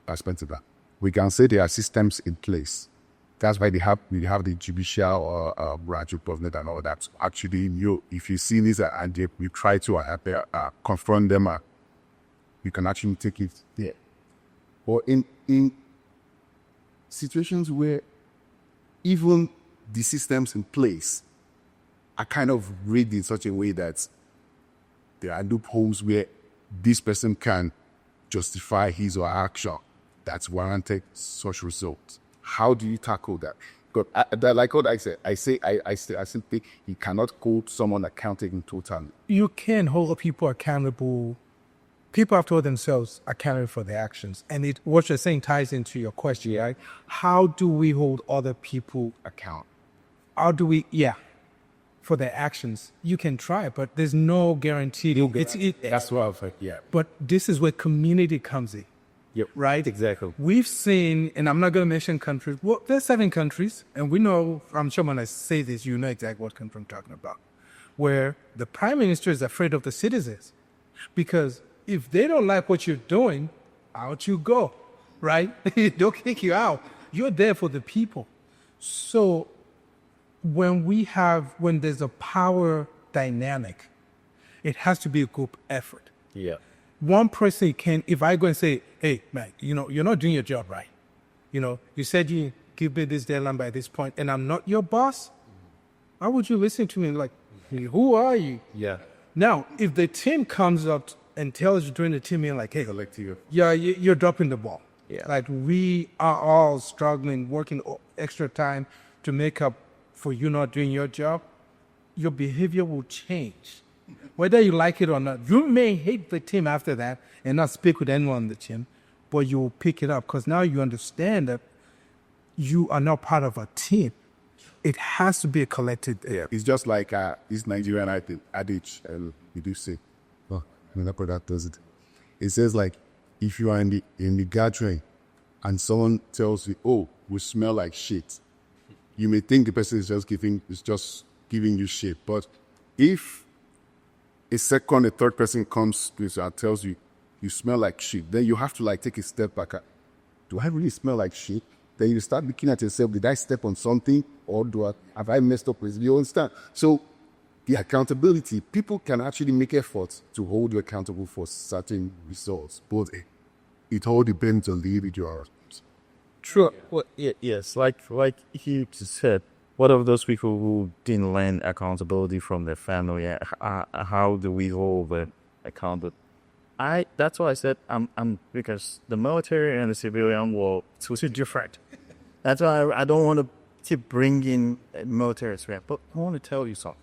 perspective, we can say there are systems in place. That's why we have the judicial or branch of government and all that. Actually, if you see this and you try to confront them, you can actually take it there. Or in situations where even the systems in place are kind of rigged in such a way that there are loopholes where this person can justify his or her action that's warranted such results. How do you tackle that? Because like what I said, I still think you cannot hold someone accountable totally. You can hold people accountable. People have to hold themselves accountable for their actions. And what you're saying ties into your question, right? How do we hold other people Account. How do we, for their actions? You can try, but there's no guarantee. That's what I was like, yeah. But this is where community comes in. Yep. Right? Exactly. We've seen, and I'm not going to mention countries. Well, there's 7 countries, and we know, I'm sure when I say this, you know exactly what country I'm talking about, where the prime minister is afraid of the citizens. Because if they don't like what you're doing, out you go, right? They'll kick you out. You're there for the people. So when there's a power dynamic, it has to be a group effort. Yeah. One person can, if I go and say, hey, man, you're not doing your job right. You said you give me this deadline by this point, and I'm not your boss. Why would you listen to me? Like, who are you? Yeah. Now, if the team comes up and tells you during the team meeting, like, hey, Collective. yeah, you're dropping the ball. Yeah. Like, we are all struggling, working extra time to make up for you not doing your job, your behavior will change. Whether you like it or not, you may hate the team after that and not speak with anyone on the team, but you will pick it up because now you understand that you are not part of a team. It has to be a collective. It's just like this Nigerian adage, we do say, oh, another product does it. It says like, if you are in the gathering and someone tells you, "Oh, we smell like shit," you may think the person is just giving you shit. But if a third person comes to you and tells you, "You smell like shit," then you have to like take a step back. Do I really smell like shit? Then you start looking at yourself. Did I step on something, or have I messed up with? You understand? So the accountability, people can actually make efforts to hold you accountable for certain results, but it all depends on the individual. True. Well, yes, like he just said, what of those people who didn't learn accountability from their family? How do we hold them accountable? That's why I said I'm because the military and the civilian world are too different. That's why I don't want to keep bringing military threat. But I want to tell you something.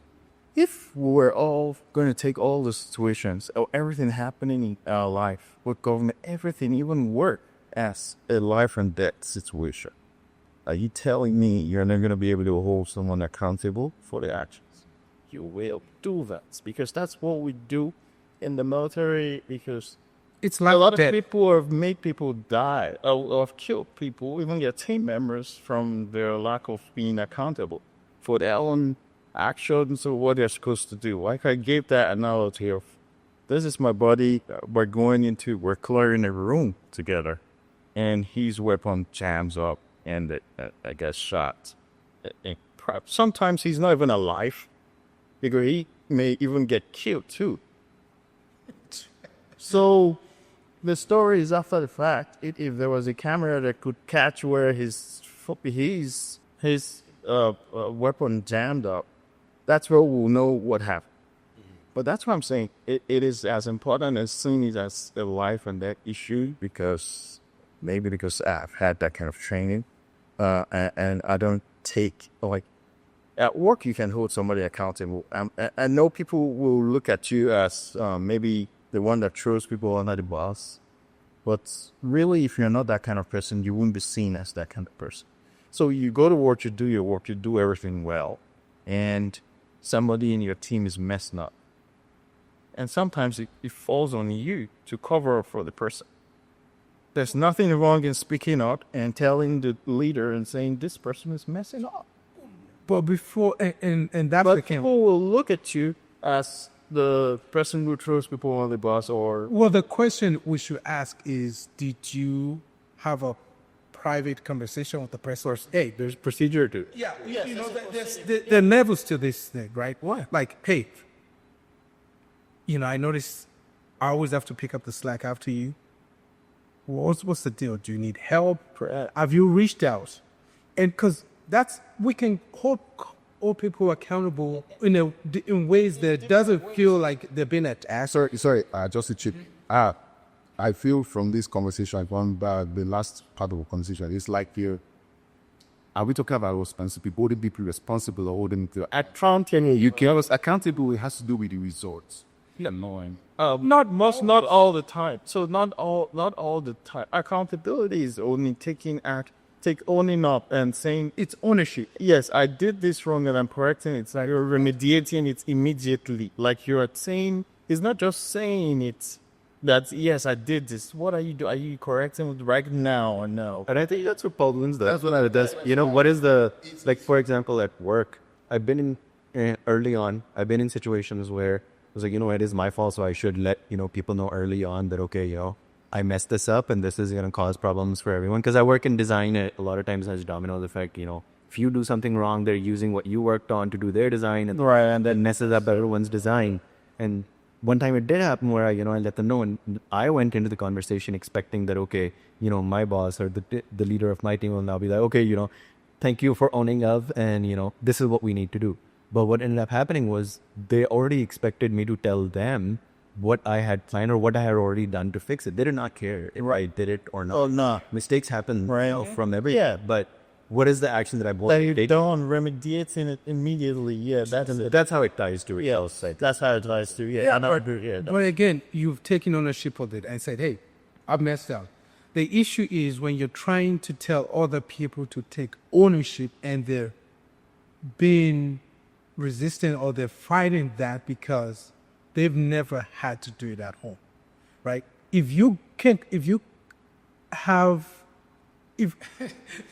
If we were all going to take all the situations or everything happening in our life with government, everything even work as a life and death situation, are you telling me you're not going to be able to hold someone accountable for their actions? You will do that because that's what we do in the military, because It's like a lot that. of people have made people die or have killed people, even their team members, from their lack of being accountable for their own actions or what they're supposed to do. Like I gave that analogy of, this is my buddy, we're clearing a room together, and his weapon jams up and I gets shot. Sometimes he's not even alive, because he may even get killed too. So the story is after the fact. If there was a camera that could catch where his weapon jammed up, that's where we'll know what happened. But that's what I'm saying. It is as important as seeing it as a life and death issue, because I've had that kind of training, and I don't take, like, at work you can hold somebody accountable. I know people will look at you as maybe the one that throws people under the bus, but really, if you're not that kind of person, you won't be seen as that kind of person. So you go to work, you do your work, you do everything well, and somebody in your team is messing up. And sometimes it falls on you to cover up for the person. There's nothing wrong in speaking up and telling the leader and saying, this person is messing up. But before, and that But became. people will look at you as the person who throws people on the bus, or... Well, the question we should ask is, did you have a private conversation with the person? Hey, there's procedure to it. Yeah, you know, there are levels to this thing, right? What? Like, hey, I noticed I always have to pick up the slack after you. What's the deal? Do you need help? Have you reached out? And because we can hold all people accountable in ways that doesn't feel like they're being attacked. Sorry, just a chip. I feel from this conversation, the last part of the conversation, it's like are we talking about responsibility? People holding people responsible or holding them accountable? You can accountable. It has to do with the results. Annoying. Not all the time. So not all the time. Accountability is only owning up and saying it's ownership. Yes, I did this wrong and I'm correcting it. It's like you're remediating it immediately. Like you're saying, it's not just saying it. That's, yes, I did this. What are you doing? Are you correcting it right now or no? And I think that's what Paul does. That's what it does. What is like, for example, at work, I've been early on, I've been in situations where I was like, it is my fault, so I should let, people know early on that, okay, I messed this up and this is going to cause problems for everyone. Because I work in design, a lot of times has domino effect, if you do something wrong, they're using what you worked on to do their design, and that messes up everyone's design. And one time it did happen where I let them know, and I went into the conversation expecting that, okay, my boss or the leader of my team will now be like, okay, thank you for owning up, and this is what we need to do. But what ended up happening was they already expected me to tell them what I had planned or what I had already done to fix it. They did not care if I did it or not. Oh, no. Mistakes happen Right. from every. Yeah. But what is the action that I want They to take? don't remediating it immediately. Yeah, That's how it ties to yeah, it. that's how it tries to. Yeah, and I agree. Yeah, But again, you've taken ownership of it and said, hey, I've messed up. The issue is when you're trying to tell other people to take ownership and they're being resistant or they're fighting that because they've never had to do it at home, right? If you have, if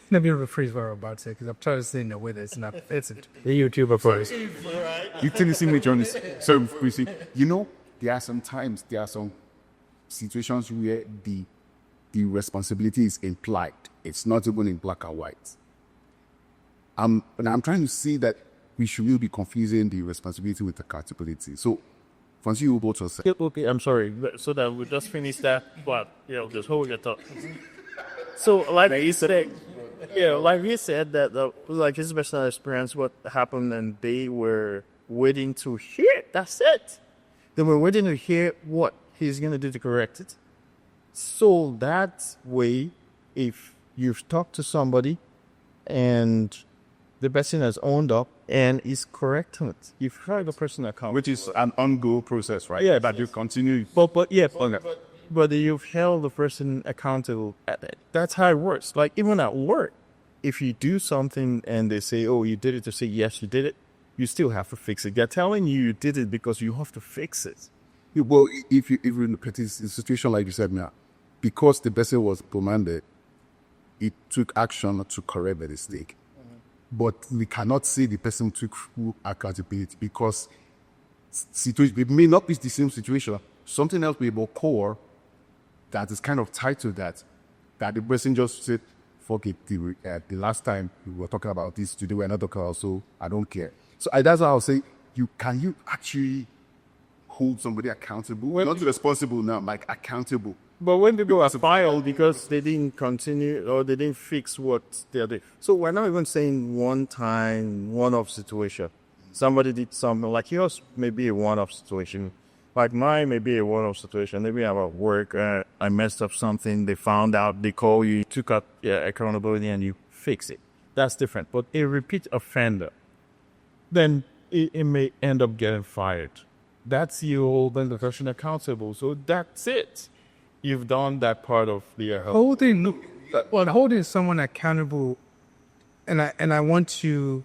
let me rephrase what I'm about to say because I'm trying to say in a way that's not offensive. The YouTuber first. You tell the same John is so you see, there are some situations where the responsibility is implied. It's not even in black and white. And I'm trying to see that we should really be confusing the responsibility with accountability. So, once you both will say, okay, I'm sorry. So that we just finish that part. Just hold your thought. So, like you said, like you said that like his personal experience, what happened, and they were waiting to hear. That's it. They were waiting to hear what he's gonna do to correct it. So that way, if you've talked to somebody and the person has owned up and is correcting it, you've held the person accountable. which is an ongoing process, right? Yeah, That you continue. But you've held the person accountable at it. That's how it works. Like even at work, if you do something and they say, "Oh, you did it," to say, "Yes, you did it," you still have to fix it. They're telling you did it because you have to fix it. Well, if you're in a situation like you said now, because the person was reprimanded, it took action to correct the mistake. But we cannot say the person took full accountability because it may not be the same situation. Something else may be more core that is kind of tied to that the person just said, fuck it, the last time we were talking about this, today we're not talking about, so I don't care. So that's how I'll say, you actually hold somebody accountable? Not responsible now, like accountable. But when people are filed because they didn't continue or they didn't fix what they're doing. So we're not even saying one-off situation. Somebody did something like yours may be a one-off situation. Like mine may be a one-off situation. Maybe I'm at work, I messed up something, they found out, they call you, took out accountability and you fix it. That's different. But a repeat offender, then it may end up getting fired. That's you holding the person accountable. So that's it. You've done that part of the Holding someone accountable, and I want to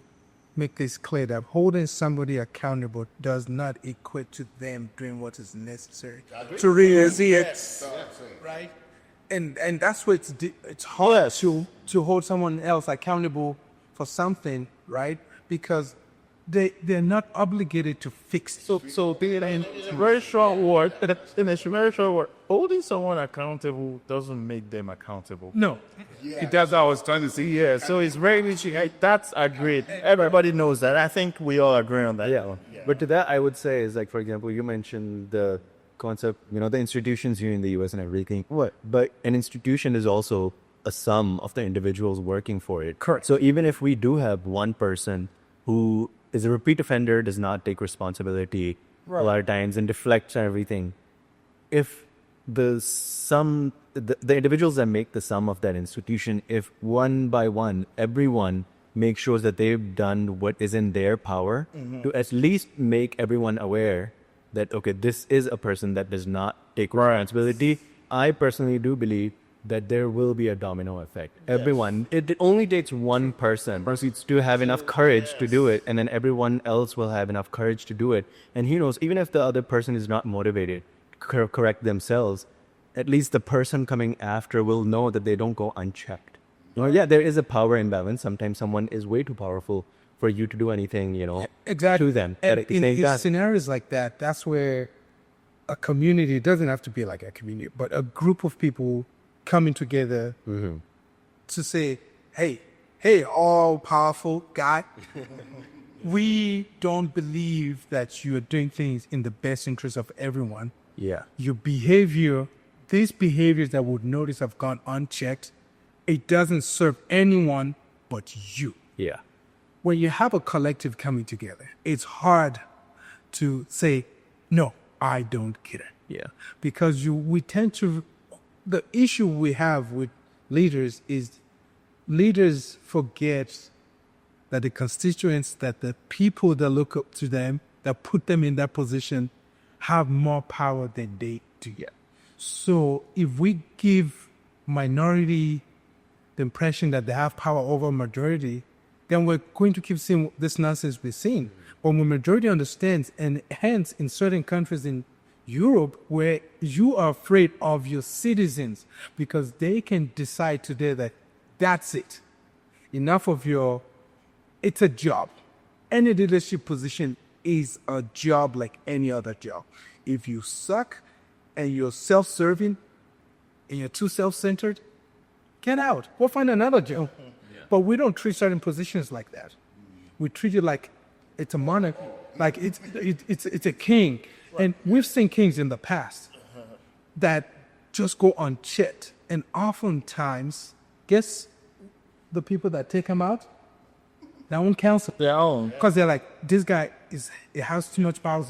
make this clear that holding somebody accountable does not equate to them doing what is necessary to realize it, right? And that's where it's hard to hold someone else accountable for something, right? Because they're not obligated to fix it. So in a very short word, holding someone accountable doesn't make them accountable. No. That's what I was trying to say. Yeah. So it's very interesting. That's agreed. Everybody knows that. I think we all agree on that. Yeah. But to that, I would say is like, for example, you mentioned the concept, the institutions here in the U.S. and everything. What? But an institution is also a sum of the individuals working for it. Correct. So even if we do have one person who is a repeat offender, does not take responsibility a lot of times and deflects and everything, if the individuals that make the sum of that institution, if one by one, everyone makes sure that they've done what is in their power to at least make everyone aware that, okay, this is a person that does not take responsibility, I personally do believe that there will be a domino effect. Everyone, it only takes one person to have enough courage to do it, and then everyone else will have enough courage to do it. And he knows, even if the other person is not motivated to correct themselves, at least the person coming after will know that they don't go unchecked. There is a power imbalance. Sometimes someone is way too powerful for you to do anything, Exactly. to them. And in scenarios like that, that's where a community, doesn't have to be like a community, but a group of people coming together to say, hey, all-powerful guy, we don't believe that you are doing things in the best interest of everyone. Yeah. Your behavior, these behaviors that would notice have gone unchecked, it doesn't serve anyone but you. Yeah. When you have a collective coming together, it's hard to say, no, I don't get it. Yeah. Because we tend to, the issue we have with leaders is leaders forget that the constituents, that the people that look up to them, that put them in that position, have more power than they do. Yeah. So if we give minority the impression that they have power over majority, then we're going to keep seeing this nonsense we're seeing. But when majority understands, and hence in certain countries in Europe where you are afraid of your citizens because they can decide today that that's it. Enough of your, it's a job. Any leadership position is a job like any other job. If you suck and you're self-serving and you're too self-centered, get out. Go find another job. But we don't treat certain positions like that. We treat it like it's a monarch, like it's a king. And we've seen kings in the past that just go unchecked. And oftentimes, guess the people that take him out? Their own council. Their own. Because they're like, this guy it has too much power.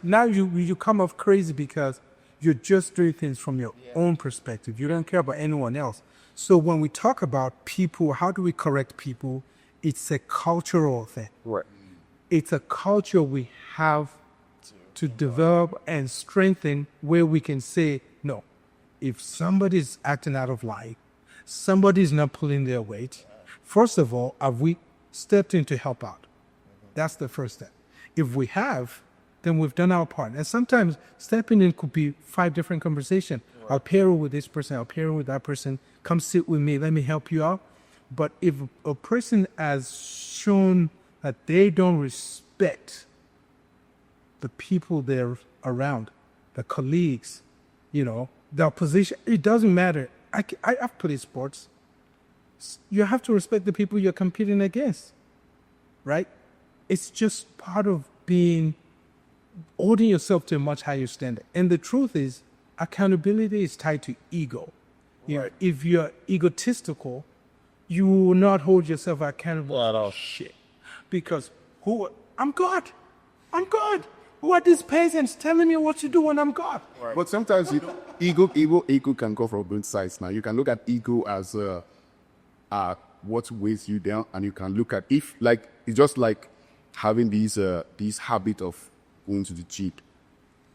Now you come off crazy because you're just doing things from your own perspective. You don't care about anyone else. So when we talk about people, how do we correct people? It's a cultural thing. Right. It's a culture we have to develop and strengthen where we can say, no, if somebody's acting out of line, somebody's not pulling their weight, first of all, have we stepped in to help out? That's the first step. If we have, then we've done our part. And sometimes stepping in could be 5 different conversations. Right. I'll pair with this person, I'll pair with that person, come sit with me, let me help you out. But if a person has shown that they don't respect the people they're around, the colleagues, their position, it doesn't matter. I've played sports. You have to respect the people you're competing against, right? It's just part of holding yourself to a much higher standard. And the truth is, accountability is tied to ego. Right. If you're egotistical, you will not hold yourself accountable at all. Shit. Because I'm God. Who are these peasants telling me what to do when I'm God? Right. But sometimes ego can go from both sides. Now you can look at ego as what weighs you down, and you can look at it's just like having these habit of going to the gym.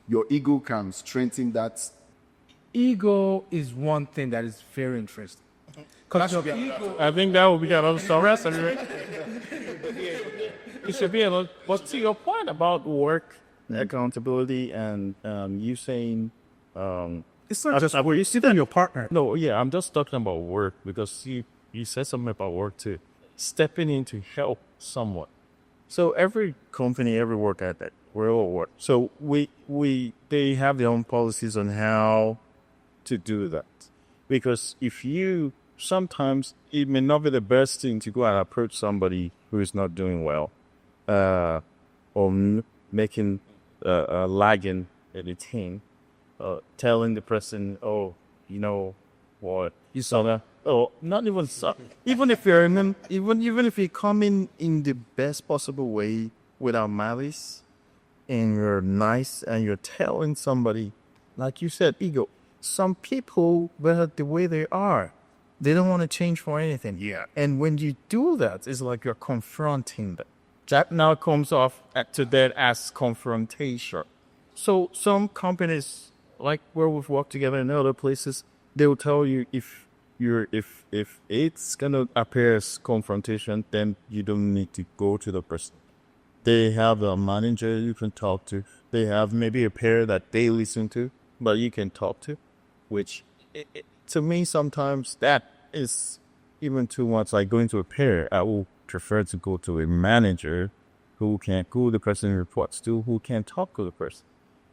Your ego can strengthen that. Ego is one thing that is very interesting. I think that would be another story. It should be another. But to your point about work accountability and you saying it's not just where you sit on your partner. No, yeah, I'm just talking about work because you said something about work too. Stepping in to help someone. So every company, every work at that, we're all work. So they have their own policies on how to do that. Because sometimes it may not be the best thing to go and approach somebody who is not doing well, or making lagging at a team, telling the person, oh, you know what, you saw that. Oh, not even so. Even if you come in the best possible way without malice, and you're nice and you're telling somebody, like you said, ego. Some people, the way they are, they don't want to change for anything. Yeah. And when you do that, it's like you're confronting them. That now comes off to that as confrontation. So some companies, like where we've worked together in other places, they'll tell you if it's gonna appear as confrontation, then you don't need to go to the person. They have a manager you can talk to. They have maybe a pair that they listen to, but you can talk to. Which, to me, sometimes that is even too much. Like going to a pair, I will prefer to go to a manager who the person reports to, who can talk to the person.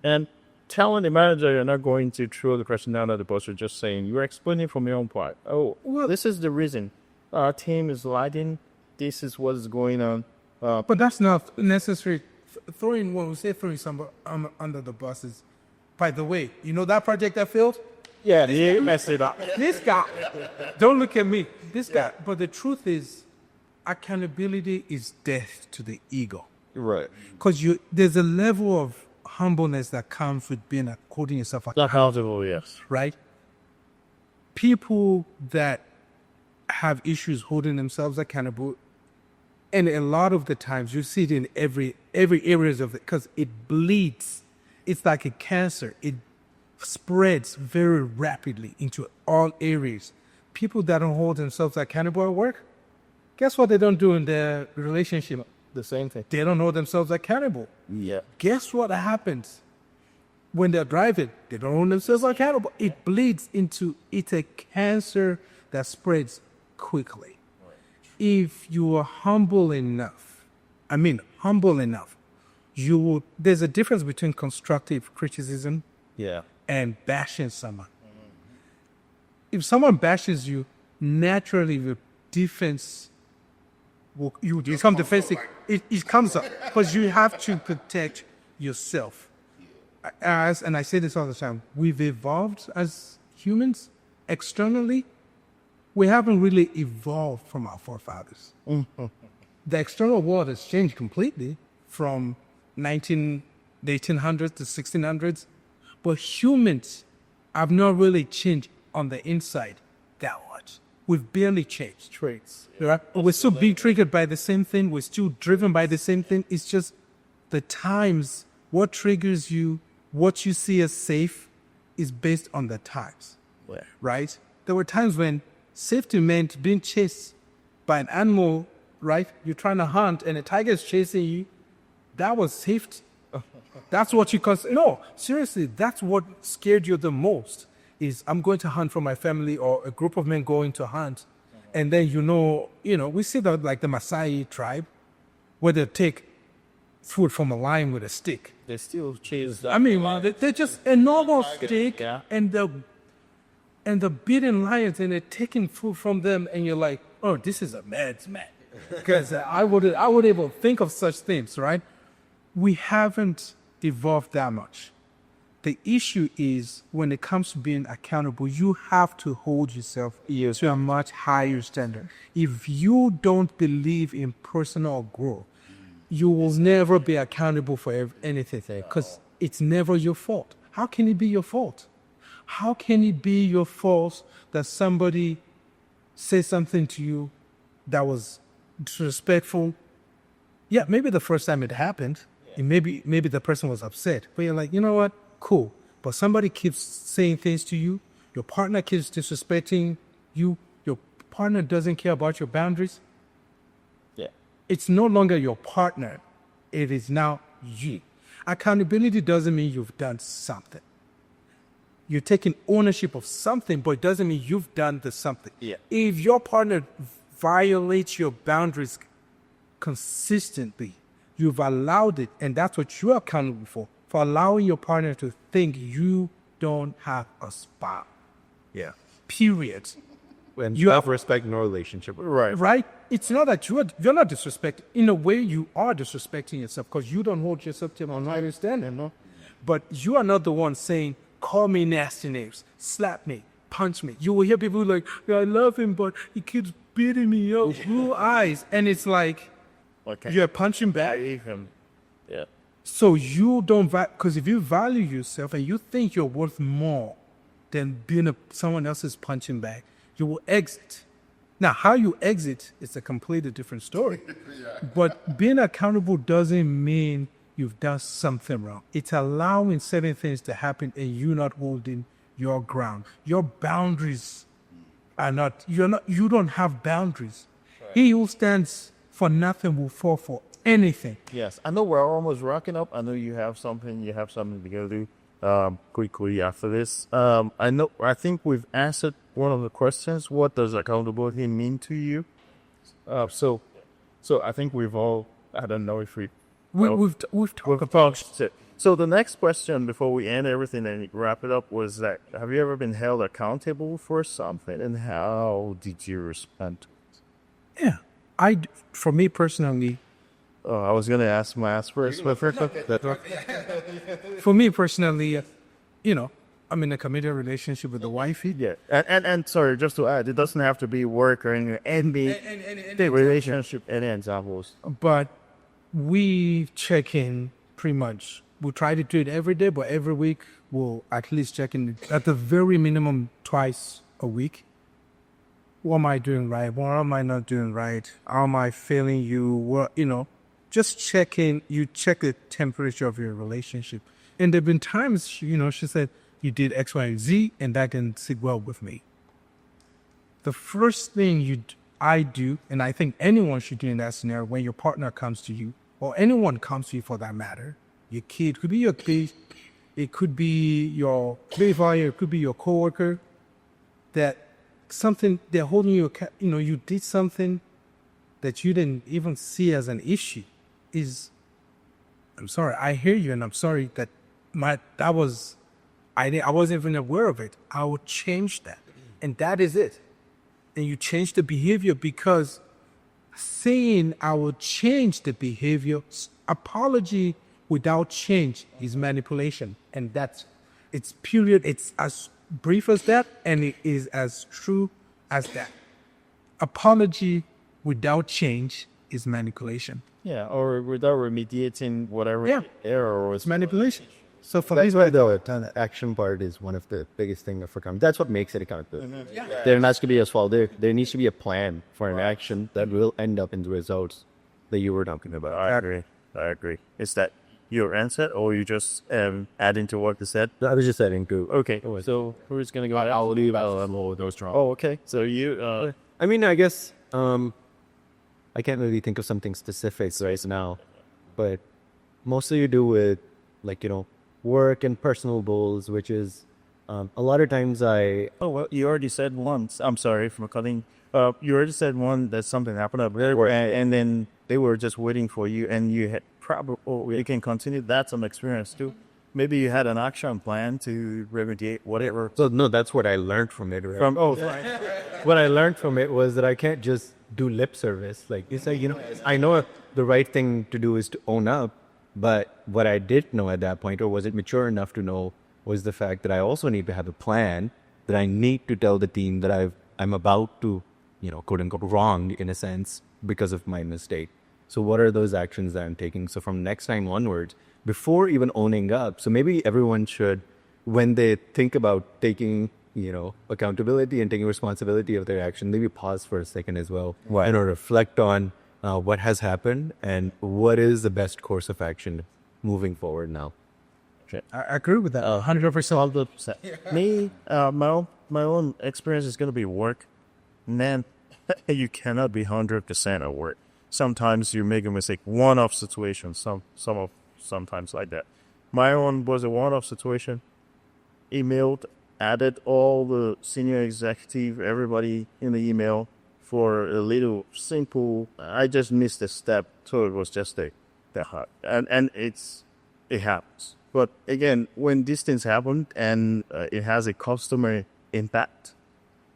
And telling the manager you're not going to throw the person down at the bus, you're just saying, you're explaining from your own part. Oh, well, this is the reason. Our team is lagging. This is what is going on. But that's not necessary. When we say throwing somebody under the bus is, by the way, you know that project that failed? Yeah, he messed it up. This guy, don't look at me. This guy. But the truth is, accountability is death to the ego. Right. Because there's a level of humbleness that comes with holding yourself accountable, yes. Right? People that have issues holding themselves accountable. And a lot of the times you see it in every areas of it because it bleeds. It's like a cancer. It spreads very rapidly into all areas. People that don't hold themselves accountable at work, guess what they don't do in their relationship? The same thing. They don't hold themselves accountable. Yeah. Guess what happens when they're driving? They don't hold themselves accountable. It bleeds into, it's a cancer that spreads quickly. If you are humble enough, you will, there's a difference between constructive criticism Yeah. and bashing someone. If someone bashes you, naturally the defense will, you become defensive. It comes up because you have to protect yourself. And I say this all the time, we've evolved as humans externally. We haven't really evolved from our forefathers. The external world has changed completely from the 1800s to 1600s, but humans have not really changed on the inside that much. We've barely changed. Traits. Right? We're still being triggered by the same thing. We're still driven by the same thing. It's just the times, what triggers you, what you see as safe is based on the times, Yeah. right? There were times when safety meant being chased by an animal, right? You're trying to hunt and a tiger is chasing you. That was safety. That's what you no, seriously, that's what scared you the most is I'm going to hunt for my family or a group of men going to hunt. And then, we see that like the Maasai tribe where they take food from a lion with a stick. They still chase that. I mean, they're just a normal stick Yeah. and the beating lions and they're taking food from them and you're like, oh, this is a man's man. Because I would even think of such things, right? We haven't evolved that much. The issue is when it comes to being accountable, you have to hold yourself to a much higher standard. If you don't believe in personal growth, you will never be accountable for anything because it's never your fault. How can it be your fault? How can it be your fault that somebody says something to you that was disrespectful? Yeah, maybe the first time it happened, and maybe the person was upset. But you're like, you know what? Cool. But somebody keeps saying things to you. Your partner keeps disrespecting you. Your partner doesn't care about your boundaries. Yeah. It's no longer your partner. It is now you. Accountability doesn't mean you've done something. You're taking ownership of something, but it doesn't mean you've done the something. Yeah. If your partner violates your boundaries consistently, you've allowed it, and that's what you're accountable for allowing your partner to think you don't have a spot. Yeah. Period. When You you have- have respect in a relationship. Right? It's not that you're not disrespecting. In a way, you are disrespecting yourself because you don't hold yourself to a higher standard, no? But you are not the one saying, call me nasty names, slap me, punch me. You will hear people like, yeah, I love him, but he keeps beating me up, blue eyes. And it's like, Okay. you're punching back. Him. Yeah. So you don't, because if you value yourself and you think you're worth more than being someone else's punching bag, you will exit. Now, how you exit is a completely different story. But being accountable doesn't mean you've done something wrong. It's allowing certain things to happen and you not holding your ground. Your boundaries are not, you don't have boundaries. Right. He who stands for nothing will fall for anything. Yes. I know we're almost wrapping up. I know you have something to go do quickly after this. I think we've answered one of the questions. What does accountability mean to you? So I think we've all, I don't know if We've talked about it. So the next question before we end everything and wrap it up was that, have you ever been held accountable for something and how did you respond? Yeah. For me personally, I was going to ask Mass first. But for me personally, I'm in a committed relationship with the wifey. yeah. And sorry, just to add, it doesn't have to be work or anything. Any relationship, any examples. But we check in pretty much. We'll try to do it every day, but every week we'll at least check in at the very minimum twice a week. what am I doing right? What am I not doing right? How am I failing you? What, just checking, you check the temperature of your relationship. And there have been times, she said, you did X, Y, and Z, and that didn't sit well with me. The first thing I do, and I think anyone should do in that scenario, when your partner comes to you, or anyone comes to you for that matter, your kid, could be your kid, it could be your playboy, it could be your coworker, that something, they're holding you, you did something that you didn't even see as an issue, I'm sorry, I hear you, and I'm sorry that I wasn't even aware of it. I will change that. And that is it. And you change the behavior, because saying I will change the behavior, apology without change is manipulation. And it's period. It's as brief as that, and it is as true as that. Apology without change is manipulation. Yeah, or without remediating whatever error was. It's manipulation. So for That's why the action part is one of the biggest things for accountability. That's what makes it accountability. There has to be as well. There needs to be a plan for an action that will end up in the results that you were talking about. I agree. Is that your answer, or you just adding to what you said? I was just adding to. Okay, so who's gonna go? I'll leave those strong. Oh, okay. So you. I mean, I guess I can't really think of something specific right now, but mostly you do with work and personal goals, which is a lot of times Oh, well, you already said once. I'm sorry for cutting. You already said one that something happened up there, and then they were just waiting for you, and you had probably. Oh, you can continue. That's some experience too. Maybe you had an action plan to remediate whatever. So no, that's what I learned from it. Right? What I learned from it was that I can't just do lip service. Like it's like I know the right thing to do is to own up, but what I did know at that point, or was it mature enough to know, was the fact that I also need to have a plan, that I need to tell the team that I'm about to, quote unquote, wrong in a sense because of my mistake. So what are those actions that I'm taking? So from next time onwards, before even owning up, so maybe everyone should, when they think about taking, accountability and taking responsibility of their action, maybe pause for a second as well, and reflect on what has happened and what is the best course of action moving forward now. I agree with that 100%. Me, my own experience is going to be work. Man, you cannot be 100% at work. Sometimes you make a mistake, one-off situation. Sometimes like that. My own was a one-off situation. Emailed, added all the senior executive, everybody in the email for a little simple. I just missed a step, so it was just that hard. And it happens. But again, when these things happen and it has a customer impact,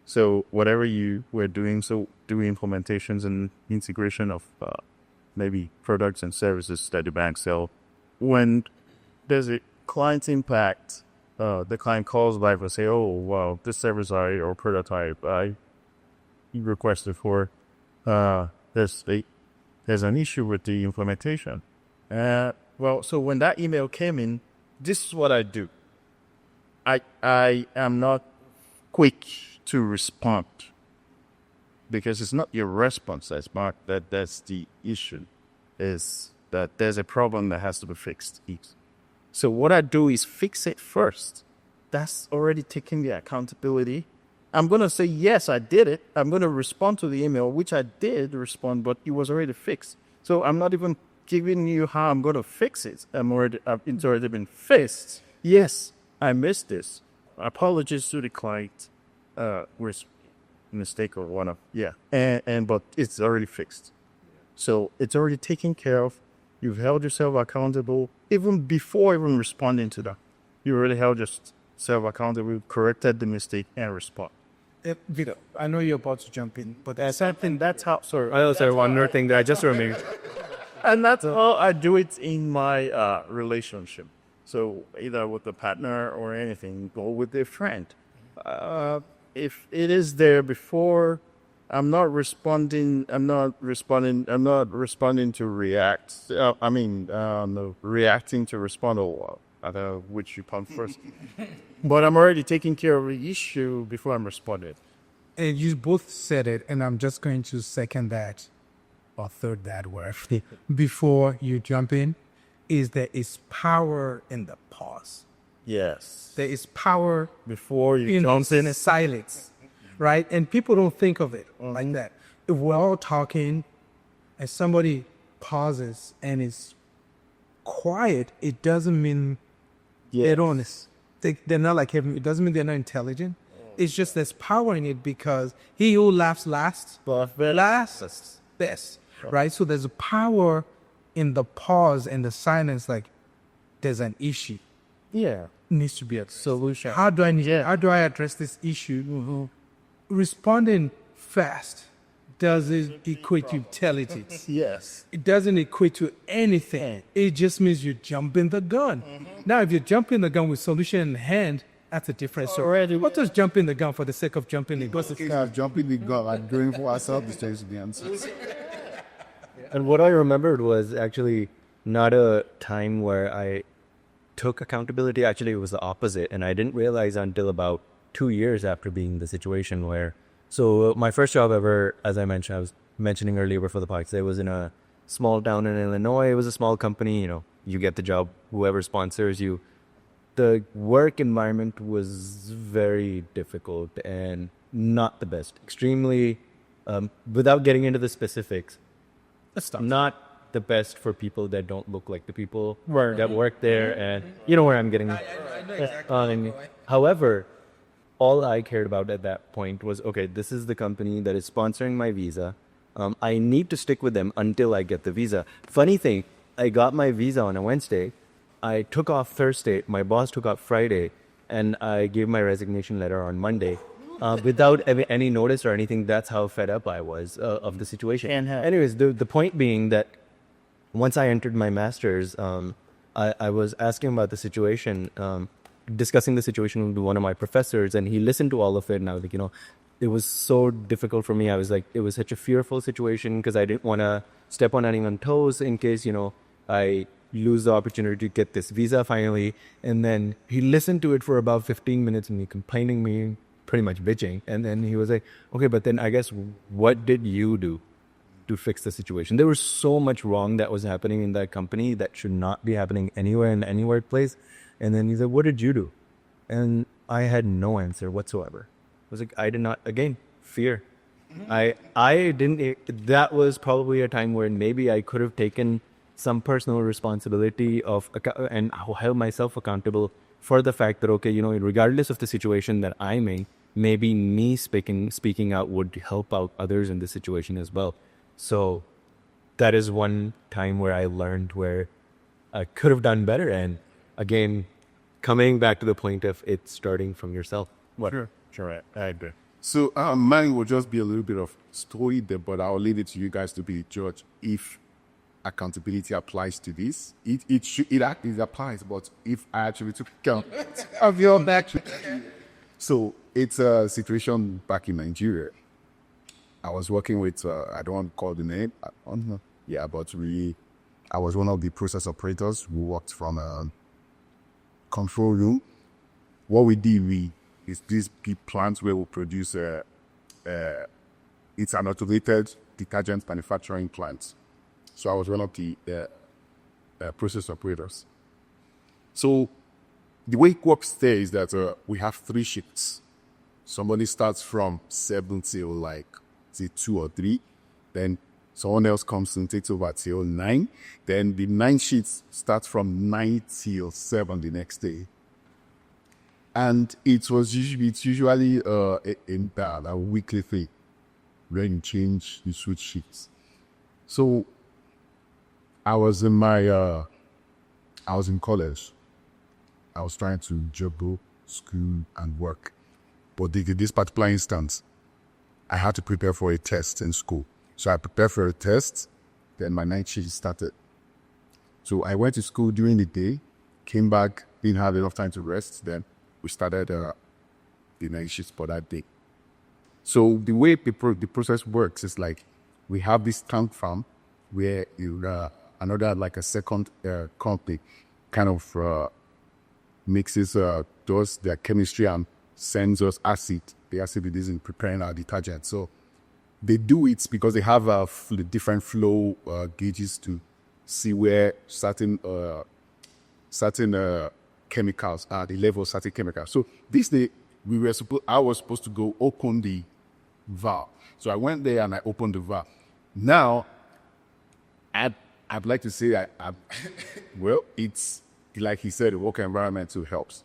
so whatever you were doing, so doing implementations and integration of maybe products and services that the bank sell, when there's a client impact, the client calls back and say, oh, wow, this service or prototype I requested for, there's an issue with the implementation. So when that email came in, this is what I do. I am not quick to respond, because it's not your response that's the issue, is that there's a problem that has to be fixed. So what I do is fix it first. That's already taking the accountability. I'm going to say, yes, I did it. I'm going to respond to the email, which I did respond, but it was already fixed. So I'm not even giving you how I'm going to fix it. It's already been fixed. Yes, I missed this. Apologies to the client. Mistake or one of, but it's already fixed. So it's already taken care of. You've held yourself accountable even before even responding to that. You already held yourself accountable, corrected the mistake, and respond. Vito, I know you're about to jump in, but that's how. Sorry, I also have one more thing that I just remembered. And that's how I do it in my relationship. So either with a partner or anything, go with a friend. If it is there before, I'm not responding to react. Reacting to respond, which you come first. But I'm already taking care of the issue before I'm responding. And you both said it, and I'm just going to second that or third that word before you jump in, is there is power in the pause. Yes. There is power Before you in jump in, silence, right? And people don't think of it like that. If we're all talking and somebody pauses and is quiet, it doesn't mean they don't. They're not like him. It doesn't mean they're not intelligent. It's just there's power in it because he who laughs last, laughs best, right? So there's a power in the pause and the silence. Like there's an issue. yeah, Needs to be a solution. How do I address this issue? Responding fast doesn't equate to intelligence. Yes. It doesn't equate to anything. It just means you're jumping the gun. Now, if you're jumping the gun with solution in hand, that's a different story. Already- What does jumping the gun for the sake of jumping the gun? Jumping the gun and going for ourselves to change the answer. And what I remembered was actually not a time where I took accountability. Actually, it was the opposite. And I didn't realize until about 2 years after being in the situation where, so my first job ever, as I mentioned, I was mentioning earlier before the podcast, it was in a small town in Illinois. It was a small company, you get the job, whoever sponsors you. The work environment was very difficult and not the best. Extremely, without getting into the specifics, not the best for people that don't look like the people that work there. And you know where I'm getting. However, all I cared about at that point was, okay, this is the company that is sponsoring my visa. I need to stick with them until I get the visa. Funny thing, I got my visa on a Wednesday. I took off Thursday. My boss took off Friday. And I gave my resignation letter on Monday. Without any notice or anything, that's how fed up I was of the situation. Anyways, the point being that once I entered my master's, I was asking about the situation, discussing the situation with one of my professors, and he listened to all of it. And I was like, it was so difficult for me. I was like, it was such a fearful situation because I didn't want to step on anyone's toes in case, I lose the opportunity to get this visa finally. And then he listened to it for about 15 minutes and me complaining, me pretty much bitching. And then he was like, okay, but then I guess what did you do to fix the situation? There was so much wrong that was happening in that company that should not be happening anywhere in any workplace. And then he said, what did you do? And I had no answer whatsoever. I was like, I did not, again, fear. I didn't, that was probably a time where maybe I could have taken some personal responsibility and held myself accountable for the fact that, okay, regardless of the situation that I'm in, maybe me speaking out would help out others in this situation as well. So that is one time where I learned where I could have done better. And again, coming back to the point of it starting from yourself. Sure. I agree. So mine will just be a little bit of story there, but I'll leave it to you guys to be the judge if accountability applies to this. It applies, but if I actually took account of your back. So it's a situation back in Nigeria. I was working with, I don't want to call the name. But really, I was one of the process operators who worked from a control room. What we did, is this big plant where we produce, it's an automated detergent manufacturing plant. So I was one of the process operators. So the way it works there is that we have 3 shifts. Somebody starts from 7 till say 2 or 3. Then someone else comes and takes over till 9. Then the 9 shifts start from 9 till 7 the next day. And it's usually a weekly thing when you change the switch shifts. So I was in college. I was trying to juggle school and work. But this particular instance, I had to prepare for a test in school. So I prepared for a test, then my night shift started. So I went to school during the day, came back, didn't have enough time to rest, then we started the night shift for that day. So the way the process works is we have this tank farm where another a second company kind of mixes does their chemistry and sends us acid. The acid it is in preparing our detergent. So they do it because they have the different flow gauges to see where certain chemicals are, the level of certain chemicals. So this day I was supposed to go open the valve. So I went there and I opened the valve. Now, I'd like to say well, it's like he said, the work environment too helps.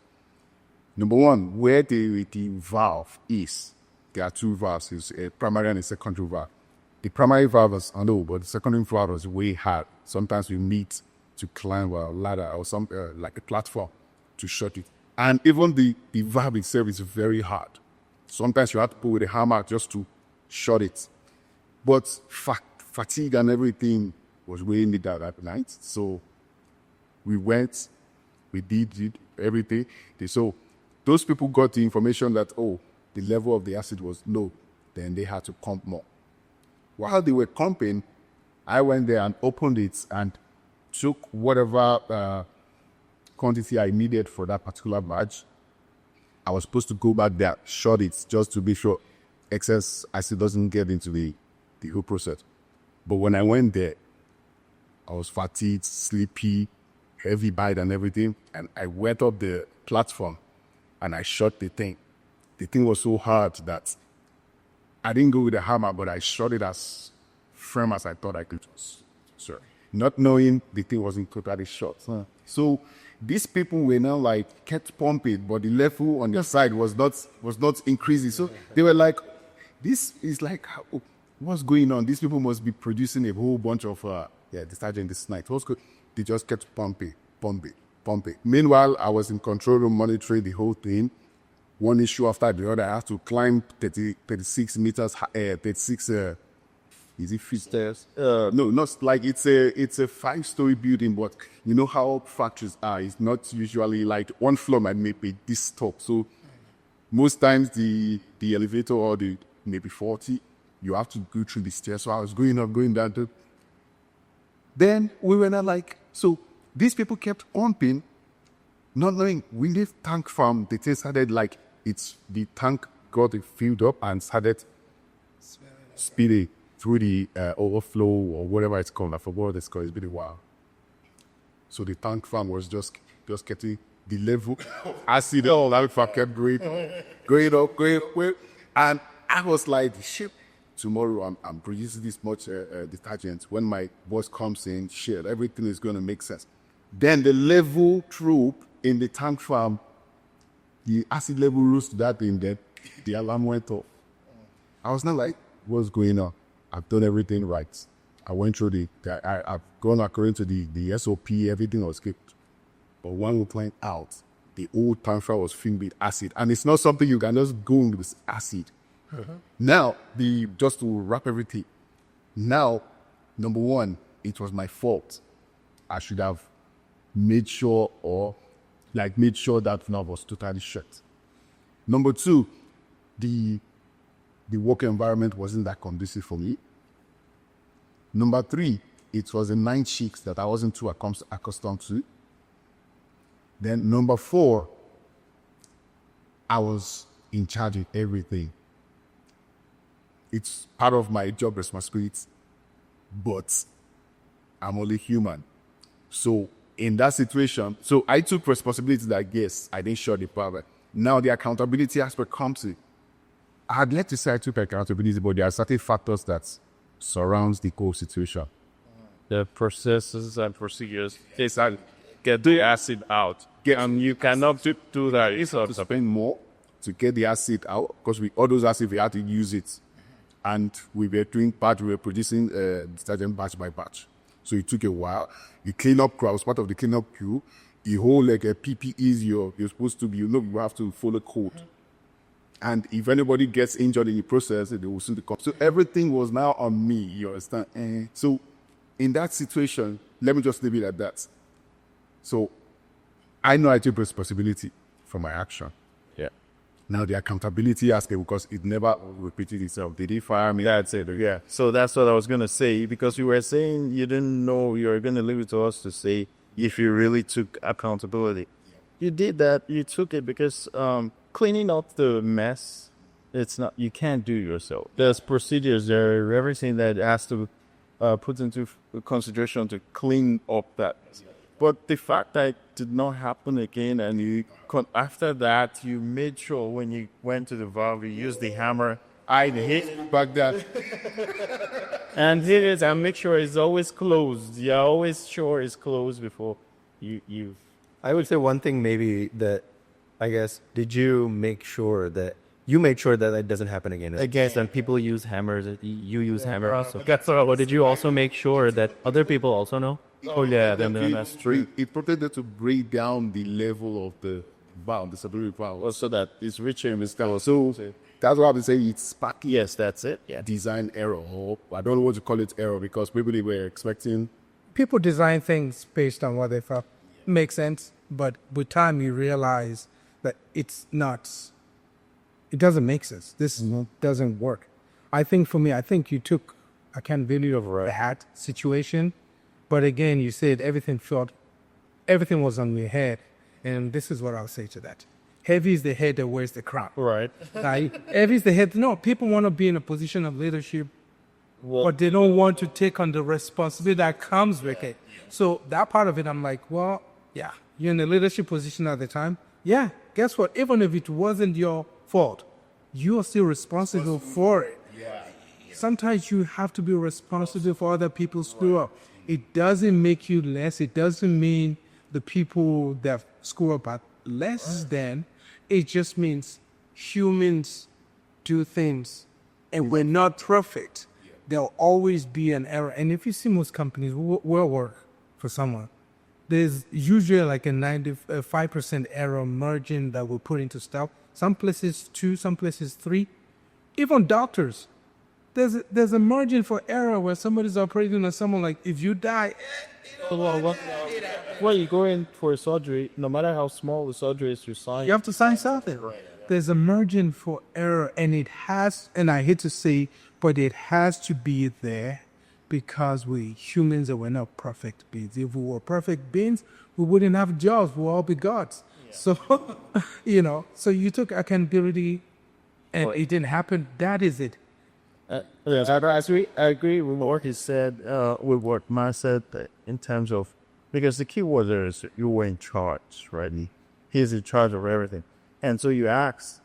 Number one, where the valve is, there are two valves, it's a primary and a secondary valve. The primary valve is low, but the secondary valve is way hard. Sometimes we need to climb a ladder or some like a platform to shut it. And even the valve itself is very hard. Sometimes you have to pull with a hammer just to shut it. But fatigue and everything was weighing me down that night. So we went, we did everything. So those people got the information that, the level of the acid was low. Then they had to pump more. While they were pumping, I went there and opened it and took whatever quantity I needed for that particular batch. I was supposed to go back there, shut it, just to be sure excess acid doesn't get into the whole process. But when I went there, I was fatigued, sleepy, heavy bite and everything. And I went up the platform and I shut the thing. The thing was so hard that I didn't go with a hammer, but I shot it as firm as I thought I could. Sorry. Not knowing the thing wasn't totally shot. So these people were now like kept pumping, but the level on their side was not increasing. So they were like, this is like, what's going on? These people must be producing a whole bunch of detergent this night. They just kept pumping. Meanwhile, I was in control room monitoring the whole thing. One issue after the other, I had to climb 36 meters, 36, is it feet? Stairs. No, not like it's a 5-story building, but you know how factories are. It's not usually like one floor might be this top. So most times the elevator or the maybe 40, you have to go through the stairs. So I was going up, going down. Then we were not like, so these people kept pumping, not knowing we leave tank from the thing started like the tank got filled up and started speeding through the overflow or whatever it's called. I forgot what it's called. It's been a while. So the tank farm was just getting the level. Acid all that kept going up. And I was like, shit, tomorrow I'm producing this much detergent. When my boss comes in, shit, everything is going to make sense. Then the level troop in the tank farm, the acid level rose to that thing, that the alarm went off. I was not like, what's going on? I've done everything right. I went through I've gone according to the SOP, everything was good. But when we went out, the old tank farm was filled with acid. And it's not something you can just go with acid. Now, just to wrap everything, now, number one, it was my fault. I should have made sure that valve was totally shut. Number two, the work environment wasn't that conducive for me. Number three, it was a night shift that I wasn't too accustomed to. Then number four, I was in charge of everything. It's part of my job responsibility, but I'm only human. So in that situation, so I took responsibility that, yes, I didn't shut the power. Now the accountability aspect comes in. I'd like to say I took accountability, but there are certain factors that surrounds the whole situation. The processes and procedures is that get the acid out. And you cannot do that. It's to spend more to get the acid out, because all those acid, we had to use it. And we were producing detergent batch by batch. So it took a while. The cleanup crew, I was part of the cleanup crew. The whole like a PPEs you're supposed to be, you have to follow code. And if anybody gets injured in the process, they will sue the company. So everything was now on me, you understand? So in that situation, let me just leave it at that. So I know I take responsibility for my action. Yeah. Now the accountability aspect, because it never repeated itself. Did he fire me? That's it. Yeah. So that's what I was going to say, because you were saying you didn't know, you were going to leave it to us to say if you really took accountability. You did that. You took it because cleaning up the mess, it's not, you can't do yourself. There's procedures there, everything that has to put into consideration to clean up that. But the fact that it did not happen again, and after that, you made sure when you went to the valve, you used the hammer, I hit back there, and hit it, and make sure it's always closed. You're always sure it's closed before you. I would say one thing maybe that, I guess, did you make sure that you made sure that that doesn't happen again? And people use hammers. You use hammers. So did you also make sure that other people also know? Oh yeah, then that's true. It protected to break down the level of the valve, the stability valve, So that it's richer in this kind. So that's why I would say it's sparky Yes, that's it. Yeah. design error. Or I don't know what to call it error, because people they were expecting. People design things based on what they felt makes sense, but with time you realize that it's not. It doesn't make sense. This doesn't work. I think for me, you took accountability of that situation, but again, you said everything was on your head, and this is what I'll say to that. Heavy is the head that wears the crown. Right. Right? Heavy is the head. No, people want to be in a position of leadership, but they don't want to take on the responsibility that comes with it. So that part of it, I'm like, well, yeah, you're in a leadership position at the time. Yeah, guess what? Even if it wasn't your fault, you are still responsible for it. Sometimes you have to be responsible for other people's screw up. It doesn't make you less. It doesn't mean the people that screw up are less than. It just means humans do things, and we're not perfect. There'll always be an error. And if you see most companies will work for someone, there's usually like a 95% error margin that we put into stuff. Some places 2, some places 3. Even doctors, there's a margin for error where somebody's operating on someone, like if you die. Well, you go in for a surgery, no matter how small the surgery is, you sign. You have to sign something. There's a margin for error, and it has, and I hate to say, but it has to be there because we humans we're not perfect beings. If we were perfect beings, we wouldn't have jobs. We'll all be gods. So, so you took accountability, and it didn't happen. That is it. Yes, I agree with what he said, with what Ma said, in terms of, because the key word there is you were in charge, right? He's in charge of everything. And so you ask,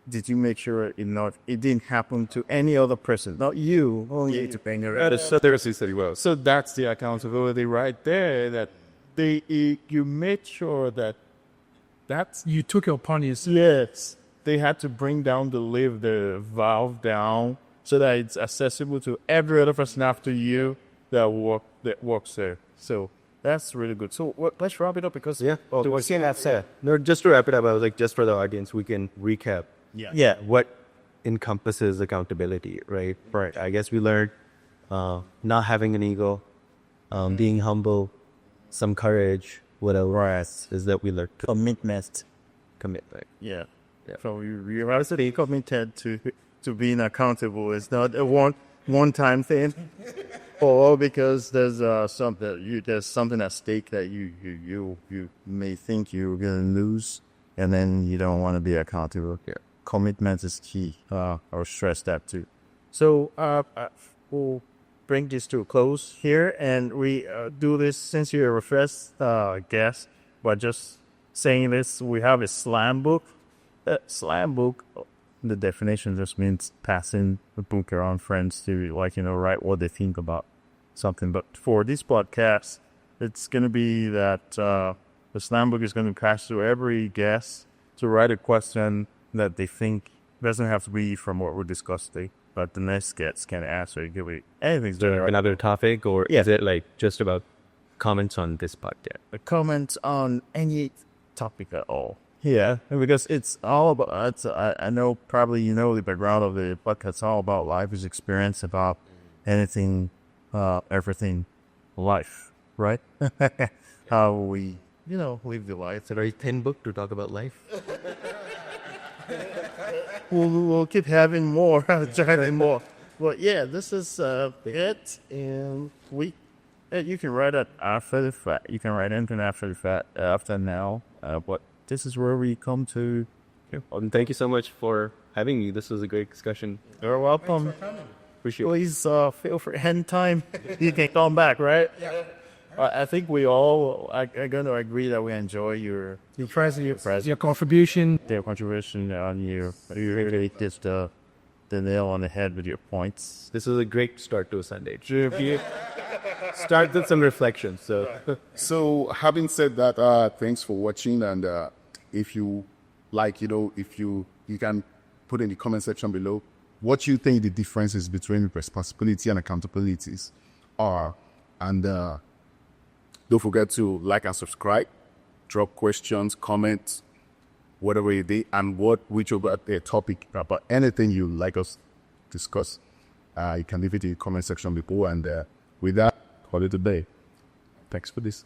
did you make sure it didn't happen to any other person? Not you, only to pay your So that's the accountability right there, that you made sure that's You took it upon yourself. yes. They had to bring down the valve down so that it's accessible to every other person after you that works there. So that's really good. So let's wrap it up, because No, just to wrap it up, I was like, just for the audience, we can recap. Yeah. What encompasses accountability, right? Right. I guess we learned not having an ego, being humble, some courage. What else is that we learned? Commitment. Commitment. Yeah. So you actually committed to being accountable. It's not a one-time thing, or because there's something at stake that you may think you're gonna lose, and then you don't want to be accountable. Yeah. Commitment is key. I'll stress that too. So we'll bring this to a close here, and we do this since you're a first guest. But just saying this, we have a slam book. Slam book. The definition just means passing the book around friends to write what they think about something. But for this podcast, it's going to be that the slam book is going to pass to every guest to write a question that they think doesn't have to be from what we discussed today, but the next guest can answer. It could be anything. Another topic, or is it like just about comments on this podcast? A comment on any topic at all. Yeah, because it's all about, I know probably you know the background of the podcast. It's all about life is experience, about anything, everything, life, right? How we, live the life. It's a very thin book to talk about life. We'll keep having more, trying more. But yeah, this is it, and you can write it after the fact. You can write anything after the fact, after now, but this is where we come to Thank you so much for having me. This was a great discussion. You're welcome. Appreciate it. Please feel free anytime you can come back, right? Yeah. I think we all are going to agree that we enjoy your presence, Your contribution. their contribution on you really hit the nail on the head with your points. This was a great start to a Sunday. Start with some reflection. So, having said that, thanks for watching. And if you like, if you can put in the comment section below what you think the differences between responsibility and accountabilities are. And don't forget to like and subscribe, drop questions, comments, whatever it is, and whichever topic about anything you like us discuss. You can leave it in the comment section below. And with that, call it a day. Thanks for this.